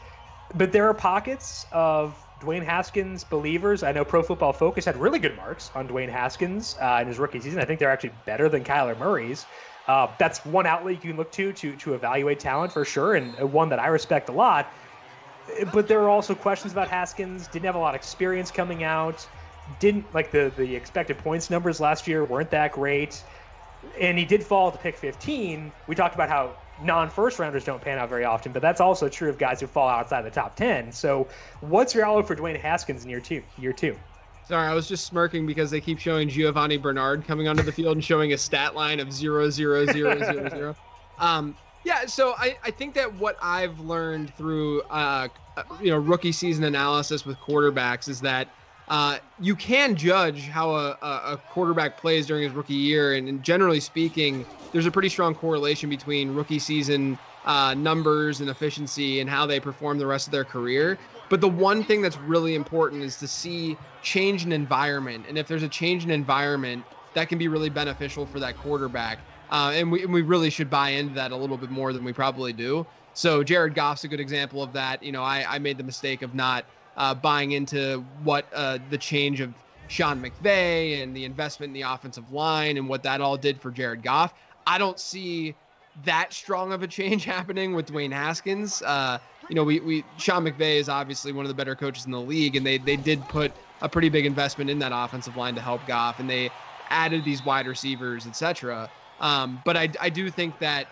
But there are pockets of Dwanye Haskins believers. I know Pro Football Focus had really good marks on Dwanye Haskins in his rookie season. I think they're actually better than Kyler Murray's. That's one outlet you can look to evaluate talent for sure, and one that I respect a lot. But there are also questions about Haskins. Didn't have a lot of experience coming out. Didn't like the expected points numbers last year weren't that great. And he did fall to pick 15. We talked about how non-first rounders don't pan out very often, but that's also true of guys who fall outside the top 10. So what's your outlook for Dwanye Haskins in year two? Sorry, I was just smirking because they keep showing Giovanni Bernard coming onto the field and showing a stat line of 0, 0, 0, 0, 0. Yeah, so I think that what I've learned through rookie season analysis with quarterbacks is that you can judge how a quarterback plays during his rookie year, and generally speaking, there's a pretty strong correlation between rookie season numbers and efficiency and how they perform the rest of their career. But the one thing that's really important is to see change in environment, and if there's a change in environment, that can be really beneficial for that quarterback. And we really should buy into that a little bit more than we probably do. So Jared Goff's a good example of that. I made the mistake of not buying into what the change of Sean McVay and the investment in the offensive line and what that all did for Jared Goff. I don't see that strong of a change happening with Dwanye Haskins. Sean McVay is obviously one of the better coaches in the league, and they did put a pretty big investment in that offensive line to help Goff, and they added these wide receivers, etc. But I do think that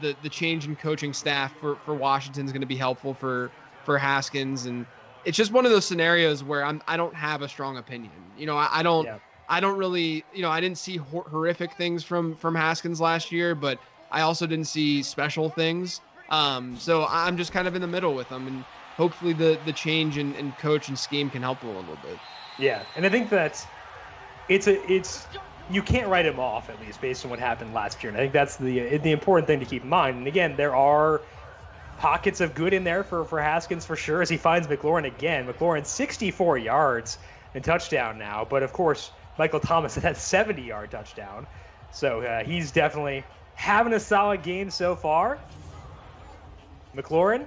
the change in coaching staff for Washington is going to be helpful for Haskins, and it's just one of those scenarios where I don't have a strong opinion. I don't really, I didn't see horrific things from Haskins last year, but I also didn't see special things. So I'm just kind of in the middle with him, and hopefully the change in coach and scheme can help him a little bit. Yeah, and I think that it's you can't write him off, at least based on what happened last year. And I think that's the important thing to keep in mind. And again, there are pockets of good in there for Haskins for sure, as he finds McLaurin again. McLaurin 64 yards and touchdown now, but of course Michael Thomas had that 70-yard touchdown. So he's definitely having a solid game so far. McLaurin,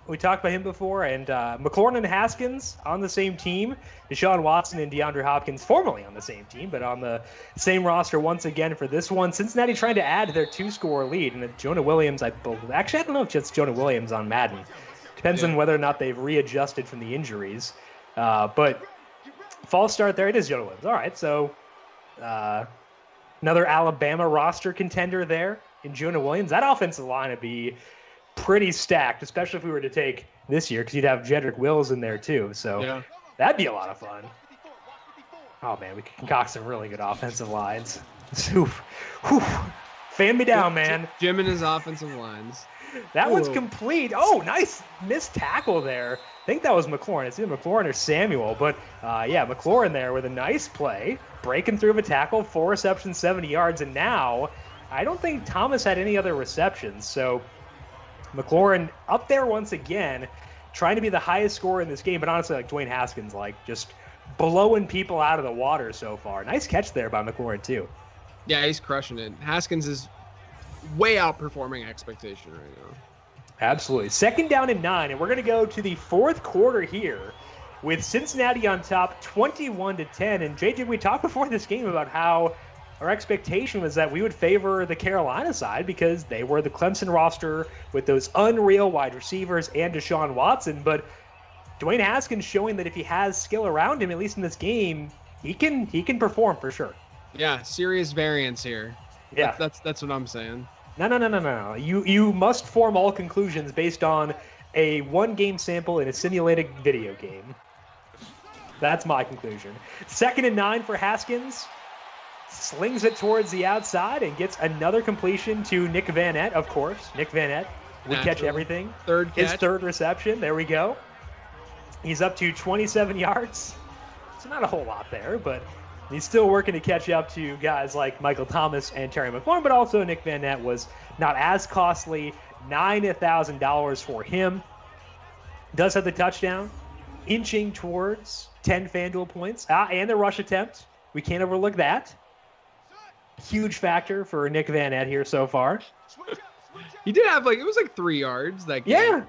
we talked about him before, and McLaurin and Haskins on the same team. Deshaun Watson and DeAndre Hopkins formerly on the same team, but on the same roster once again for this one. Cincinnati trying to add their 2-score lead, and Jonah Williams, I believe. Actually, I don't know if it's Jonah Williams on Madden. Depends on whether or not they've readjusted from the injuries. But false start there. It is Jonah Williams. All right, so another Alabama roster contender there in Jonah Williams. That offensive line would be pretty stacked, especially if we were to take this year, because you'd have Jedrick Wills in there too. So that'd be a lot of fun. Oh man, we could concoct some really good offensive lines. Fan me down, man. Jim and his offensive lines. That one's complete. Oh, nice missed tackle there. I think that was McLaurin. It's either McLaurin or Samuel, but McLaurin there with a nice play, breaking through of a tackle, 4 receptions, 70 yards, and now I don't think Thomas had any other receptions. So McLaurin up there once again, trying to be the highest scorer in this game, but honestly, like Dwanye Haskins, like just blowing people out of the water so far. Nice catch there by McLaurin too. Yeah, he's crushing it. Haskins is way outperforming expectation right now. Absolutely. 2nd down and 9, and we're going to go to the 4th quarter here with Cincinnati on top 21-10. And JJ, we talked before this game about how our expectation was that we would favor the Carolina side because they were the Clemson roster with those unreal wide receivers and Deshaun Watson. But Dwanye Haskins showing that if he has skill around him, at least in this game, he can perform for sure. Yeah, serious variance here. Yeah, that's what I'm saying. No. You must form all conclusions based on a 1-game sample in a simulated video game. That's my conclusion. 2nd and 9 for Haskins. Slings it towards the outside and gets another completion to Nick Vannett, of course. Nick Vannett would catch everything. His third reception. There we go. He's up to 27 yards. So not a whole lot there, but he's still working to catch up to guys like Michael Thomas and Terry McLaurin, but also Nick Vannett was not as costly. $9,000 for him. Does have the touchdown, inching towards 10 FanDuel points. And the rush attempt. We can't overlook that. Huge factor for Nick Vannett here so far. He did have it was 3 yards that game. Yeah.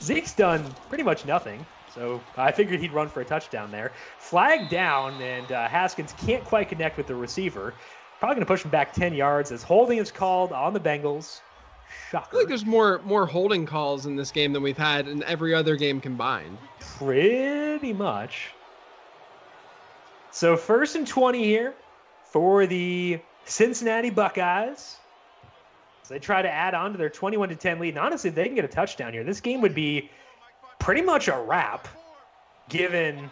Zeke's done pretty much nothing. So I figured he'd run for a touchdown there. Flag down, and Haskins can't quite connect with the receiver. Probably going to push him back 10 yards as holding is called on the Bengals. Shocker. I feel like there's more holding calls in this game than we've had in every other game combined. Pretty much. So 1st and 20 here for the Cincinnati Buckeyes. So they try to add on to their 21-10 lead. And honestly, if they can get a touchdown here, this game would be pretty much a wrap, given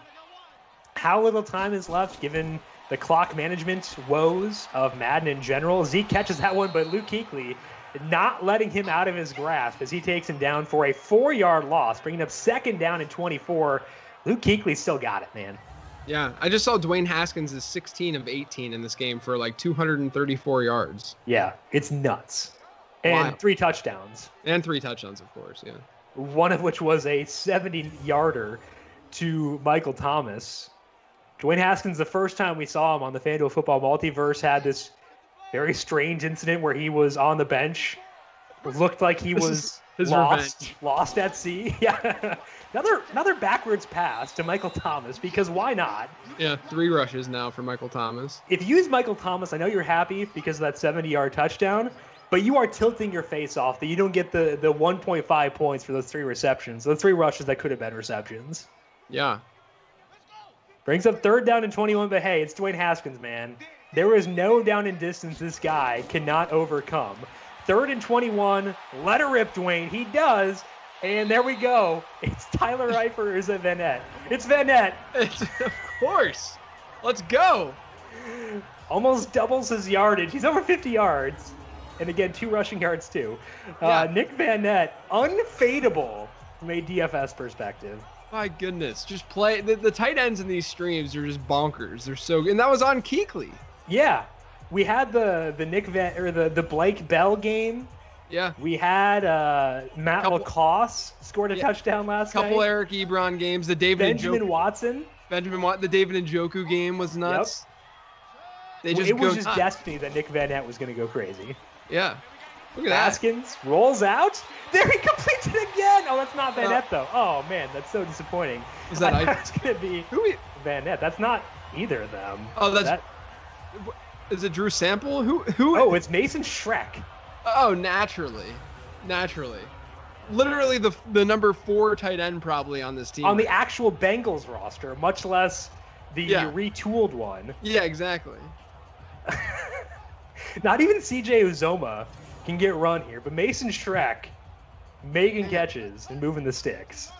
how little time is left, given the clock management woes of Madden in general. Zeke catches that one, but Luke Kuechly not letting him out of his grasp as he takes him down for a 4-yard loss, bringing up 2nd down and 24. Luke Kuechly still got it, man. Yeah, I just saw Dwanye Haskins is 16 of 18 in this game for like 234 yards. Yeah, it's nuts. And Wow. 3 touchdowns. And 3 touchdowns, of course, yeah. One of which was a 70-yarder to Michael Thomas. Dwanye Haskins, the first time we saw him on the FanDuel Football Multiverse, had this very strange incident where he was on the bench. It looked like he was lost at sea. Yeah. Another backwards pass to Michael Thomas, because why not? Yeah, 3 rushes now for Michael Thomas. If you use Michael Thomas, I know you're happy because of that 70-yard touchdown, but you are tilting your face off that you don't get the 1.5 points for those 3 receptions, those 3 rushes that could have been receptions. Yeah. Brings up 3rd down and 21, but hey, it's Dwanye Haskins, man. There is no down and distance this guy cannot overcome. 3rd and 21, let her rip, Dwayne. He does, and there we go. It's Tyler Eifert or is it Vannett? It's Vannett. Of course. Let's go. Almost doubles his yardage. He's over 50 yards. And again, 2 rushing yards too. Yeah. Nick Vannett, unfadable from a DFS perspective. My goodness. Just play. The tight ends in these streams are just bonkers. They're so good. And that was on Kuechly. Yeah. We had the Nick the Blake Bell game. Yeah. We had Matt LaCosse scored a touchdown last night. Couple Eric Ebron games. The Benjamin Watson. The David Njoku game was nuts. Yep. It was just destiny that Nick Vannett was going to go crazy. Yeah. Look at Haskins rolls out. There he completes it again. Oh, that's not Vannett though. Oh man, that's so disappointing. Is that That's going to be Vannett. That's not either of them. Oh, is it Drew Sample? Who? Oh, it's Mason Schreck. Oh, naturally. Literally the number 4 tight end probably on this team. On the actual Bengals roster, much less the retooled one. Yeah, exactly. Not even CJ Uzoma can get run here, but Mason Schreck making catches and moving the sticks.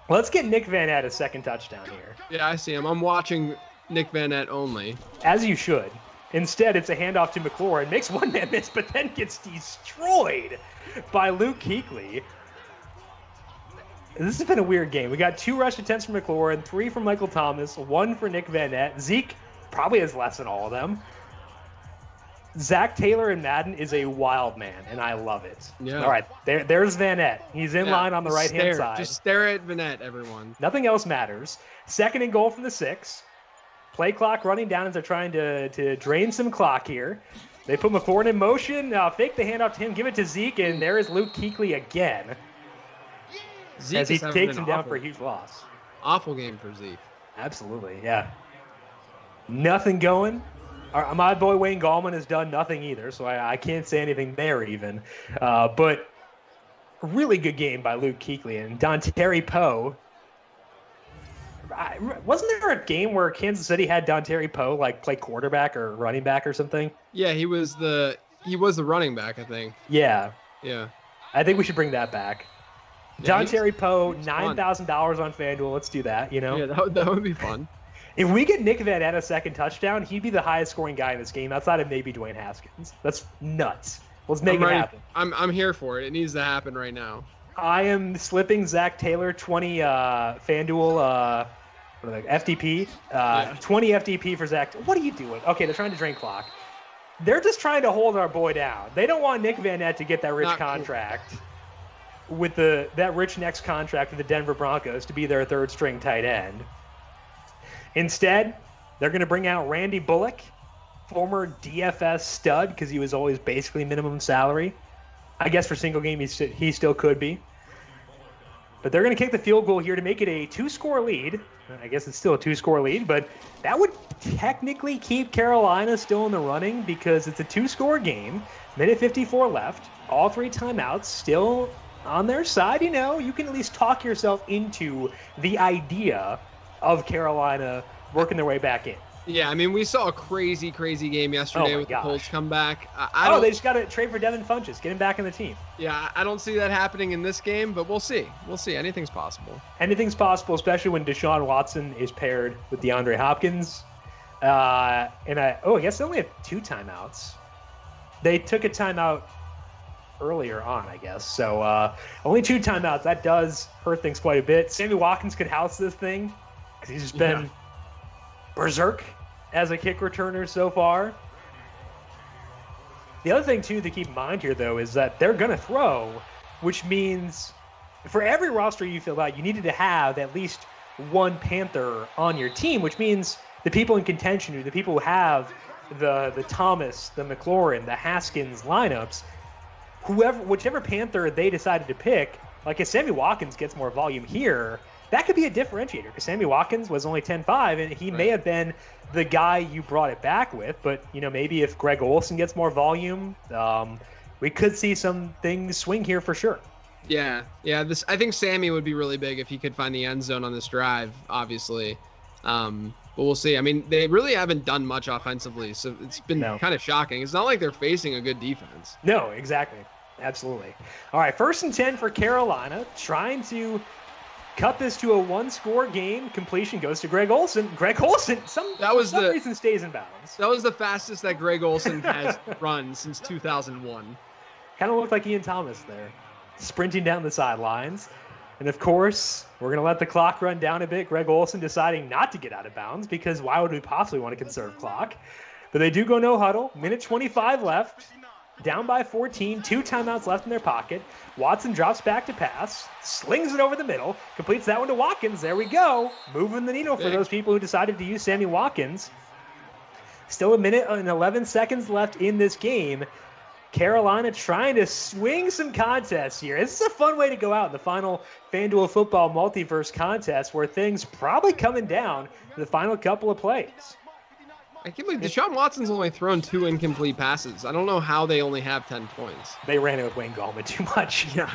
Let's get Nick Vannett a 2nd touchdown here. Yeah, I see him. I'm watching Nick Vannett only. As you should. Instead, it's a handoff to McLaurin. Makes one man miss, but then gets destroyed by Luke Kuechly. This has been a weird game. We got 2 rush attempts from McLaurin, 3 from Michael Thomas, 1 for Nick Vannett. Zeke probably has less than all of them. Zach Taylor in Madden is a wild man, and I love it. Yeah. All right, there's Vannett. He's in line on the right-hand side. Just stare at Vannett, everyone. Nothing else matters. 2nd and goal from the 6. Play clock running down as they're trying to drain some clock here. They put McLaurin in motion. Fake the handoff to him. Give it to Zeke, and there is Luke Kuechly again. Zeke as he takes him down for a huge loss. Awful game for Zeke. Absolutely, yeah. Nothing going. My boy Wayne Gallman has done nothing either, so I can't say anything there even. But a really good game by Luke Kuechly. And Dontari Poe. Wasn't there a game where Kansas City had Dontari Poe play quarterback or running back or something? Yeah, he was the running back, I think. Yeah. Yeah. I think we should bring that back. Yeah, Dontari Poe, $9,000 on FanDuel. Let's do that, you know? Yeah, that would be fun. If we get Nick Vannett a 2nd touchdown, he'd be the highest scoring guy in this game outside of maybe Dwanye Haskins. That's nuts. Let's make it happen. I'm here for it. It needs to happen right now. I am slipping Zach Taylor 20 FanDuel FTP. 20 FTP for Zach. What are you doing? Okay, they're trying to drain clock. They're just trying to hold our boy down. They don't want Nick Vannett to get that rich contract with that rich next contract with the Denver Broncos to be their 3rd string tight end. Instead, they're going to bring out Randy Bullock, former DFS stud, because he was always basically minimum salary. I guess for single game he still could be. But they're going to kick the field goal here to make it a 2-score lead. I guess it's still a 2-score lead, but that would technically keep Carolina still in the running because it's a 2-score game. Minute 54 left. All 3 timeouts still on their side. You know, you can at least talk yourself into the idea of Carolina working their way back in. Yeah, I mean, we saw a crazy game yesterday with the Colts come back. They just got to trade for Devin Funchess, get him back in the team. Yeah, I don't see that happening in this game, but we'll see. We'll see. Anything's possible. Anything's possible, especially when Deshaun Watson is paired with DeAndre Hopkins. I guess they only have 2 timeouts. They took a timeout earlier on, I guess. So only 2 timeouts. That does hurt things quite a bit. Sammy Watkins could house this thing because he's just been berserk as a kick returner so far. The other thing, too, to keep in mind here, though, is that they're going to throw, which means for every roster you fill out, you needed to have at least one Panther on your team, which means the people in contention, the people who have the Thomas, the McLaurin, the Haskins lineups, whichever Panther they decided to pick, like if Sammy Watkins gets more volume here, that could be a differentiator because Sammy Watkins was only 10-5, and he may have been the guy you brought it back with. But, you know, maybe if Greg Olsen gets more volume, we could see some things swing here for sure. Yeah. I think Sammy would be really big if he could find the end zone on this drive, obviously. But we'll see. I mean, they really haven't done much offensively, so it's been kind of shocking. It's not like they're facing a good defense. No, exactly. Absolutely. All right, 1st and 10 for Carolina, trying to cut this to a 1-score game. Completion goes to Greg Olsen. Greg Olsen, for some reason, stays in bounds. That was the fastest that Greg Olsen has run since 2001. Kind of looked like Ian Thomas there, sprinting down the sidelines. And, of course, we're going to let the clock run down a bit. Greg Olsen deciding not to get out of bounds because why would we possibly want to conserve clock? But they do go no huddle. Minute 25 left. Down by 14, 2 timeouts left in their pocket. Watson drops back to pass, slings it over the middle, completes that one to Watkins. There we go. Moving the needle for those people who decided to use Sammy Watkins. Still 1 minute and 11 seconds left in this game. Carolina trying to swing some contests here. This is a fun way to go out in the final FanDuel football multiverse contest where things probably coming down to the final couple of plays. I can't believe Deshaun Watson's only thrown 2 incomplete passes. I don't know how they only have 10 points. They ran it with Wayne Gallman too much. Yeah.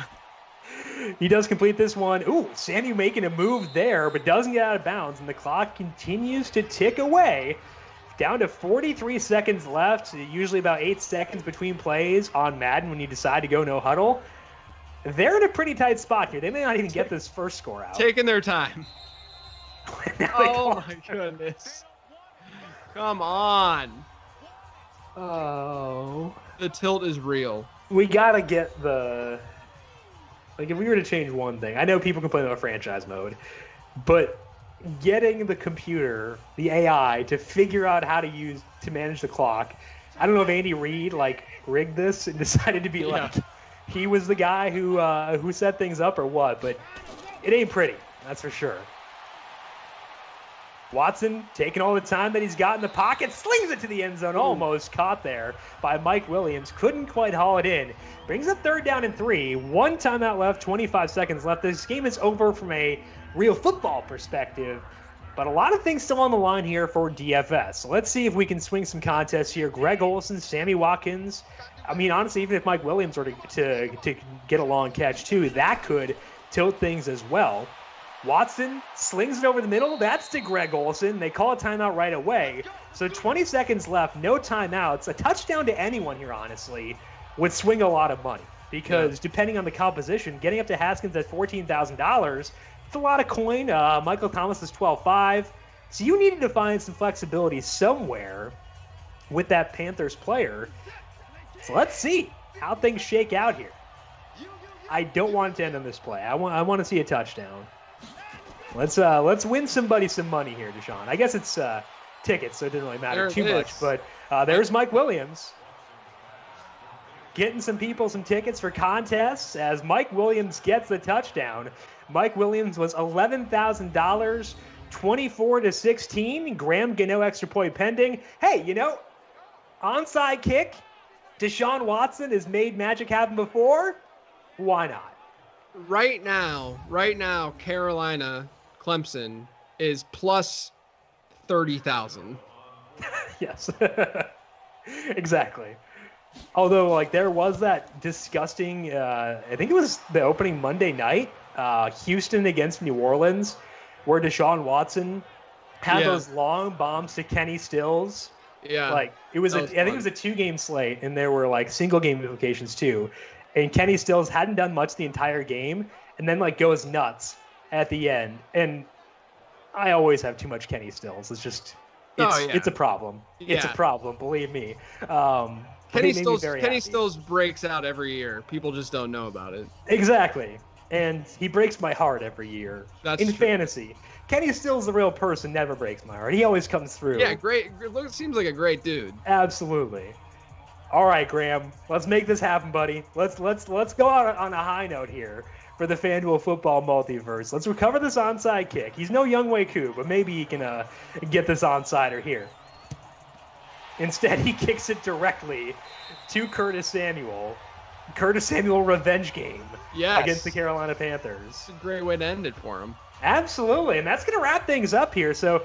He does complete this one. Ooh, Sammy making a move there, but doesn't get out of bounds, and the clock continues to tick away. Down to 43 seconds left, usually about 8 seconds between plays on Madden when you decide to go no huddle. They're in a pretty tight spot here. They may not even get this first score out. Taking their time. Oh, my goodness. Come on. Oh. The tilt is real. We got to get if we were to change one thing, I know people complain about franchise mode, but getting the computer, the AI, to figure out how to manage the clock. I don't know if Andy Reid rigged this and decided to be he was the guy who set things up or what, but it ain't pretty, that's for sure. Watson taking all the time that he's got in the pocket, slings it to the end zone, almost caught there by Mike Williams. Couldn't quite haul it in. Brings up 3rd down and 3. 1 timeout left, 25 seconds left. This game is over from a real football perspective, but a lot of things still on the line here for DFS. So let's see if we can swing some contests here. Greg Olsen, Sammy Watkins. I mean, honestly, even if Mike Williams were to get a long catch too, that could tilt things as well. Watson slings it over the middle. That's to Greg Olsen. They call a timeout right away. So 20 seconds left, no timeouts. A touchdown to anyone here, honestly, would swing a lot of money because depending on the composition, getting up to Haskins at $14,000, it's a lot of coin. Michael Thomas is 12.5. So you needed to find some flexibility somewhere with that Panthers player. So let's see how things shake out here. I don't want it to end on this play. I want to see a touchdown. Let's win somebody some money here, Deshaun. I guess it's tickets, so it didn't really matter too much. But there's Mike Williams getting some people some tickets for contests as Mike Williams gets the touchdown. Mike Williams was $11,000, 24-16. Graham Gano extra point pending. Hey, onside kick. Deshaun Watson has made magic happen before. Why not? Right now, Carolina, Clemson is plus 30,000. Yes, exactly. Although, like, there was that disgusting, I think it was the opening Monday night, Houston against New Orleans, where Deshaun Watson had those long bombs to Kenny Stills. Yeah. Like, I think it was a 2-game slate, and there were, like, single game implications, too. And Kenny Stills hadn't done much the entire game, and then, like, goes nuts at the end. And I always have too much Kenny Stills. It's just, it's a problem. It's a problem, believe me. Kenny Stills breaks out every year. People just don't know about it. Exactly. And he breaks my heart every year. That's in true. Fantasy. Kenny Stills, the real person, never breaks my heart. He always comes through. Yeah, great. Seems like a great dude. Absolutely. All right, Graham. Let's make this happen, buddy. Let's go out on a high note here for the FanDuel Football Multiverse. Let's recover this onside kick. He's no Younghoe Koo, but maybe he can get this onsider here. Instead, he kicks it directly to Curtis Samuel. Curtis Samuel revenge game against the Carolina Panthers. It's a great way to end it for him. Absolutely, and that's going to wrap things up here. So,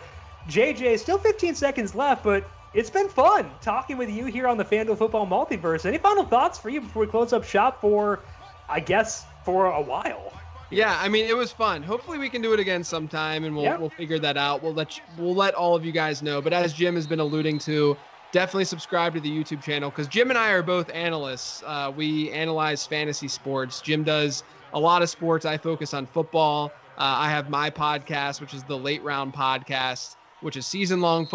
JJ, still 15 seconds left, but it's been fun talking with you here on the FanDuel Football Multiverse. Any final thoughts for you before we close up shop for a while? Yeah, I mean, it was fun. Hopefully we can do it again sometime, and we'll figure that out. We'll let all of you guys know. But as Jim has been alluding to, definitely subscribe to the YouTube channel because Jim and I are both analysts. We analyze fantasy sports. Jim does a lot of sports. I focus on football. I have my podcast, which is the Late Round Podcast, which is season-long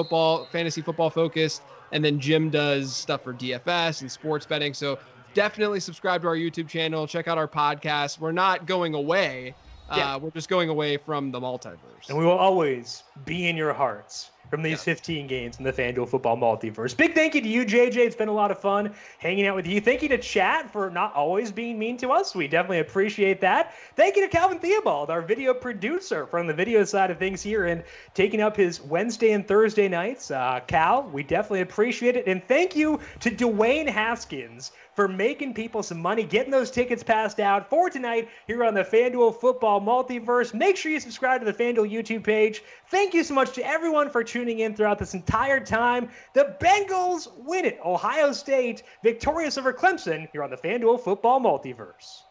fantasy football focused. And then Jim does stuff for DFS and sports betting. So definitely subscribe to our YouTube channel. Check out our podcast. We're not going away. We're just going away from the multiverse. And we will always be in your hearts from these 15 games in the FanDuel Football Multiverse. Big thank you to you, JJ. It's been a lot of fun hanging out with you. Thank you to Chat for not always being mean to us. We definitely appreciate that. Thank you to Calvin Theobald, our video producer from the video side of things here and taking up his Wednesday and Thursday nights. Cal, we definitely appreciate it. And thank you to Dwanye Haskins for making people some money, getting those tickets passed out for tonight here on the FanDuel Football Multiverse. Make sure you subscribe to the FanDuel YouTube page. Thank you so much to everyone for tuning in throughout this entire time. The Bengals win it. Ohio State victorious over Clemson here on the FanDuel Football Multiverse.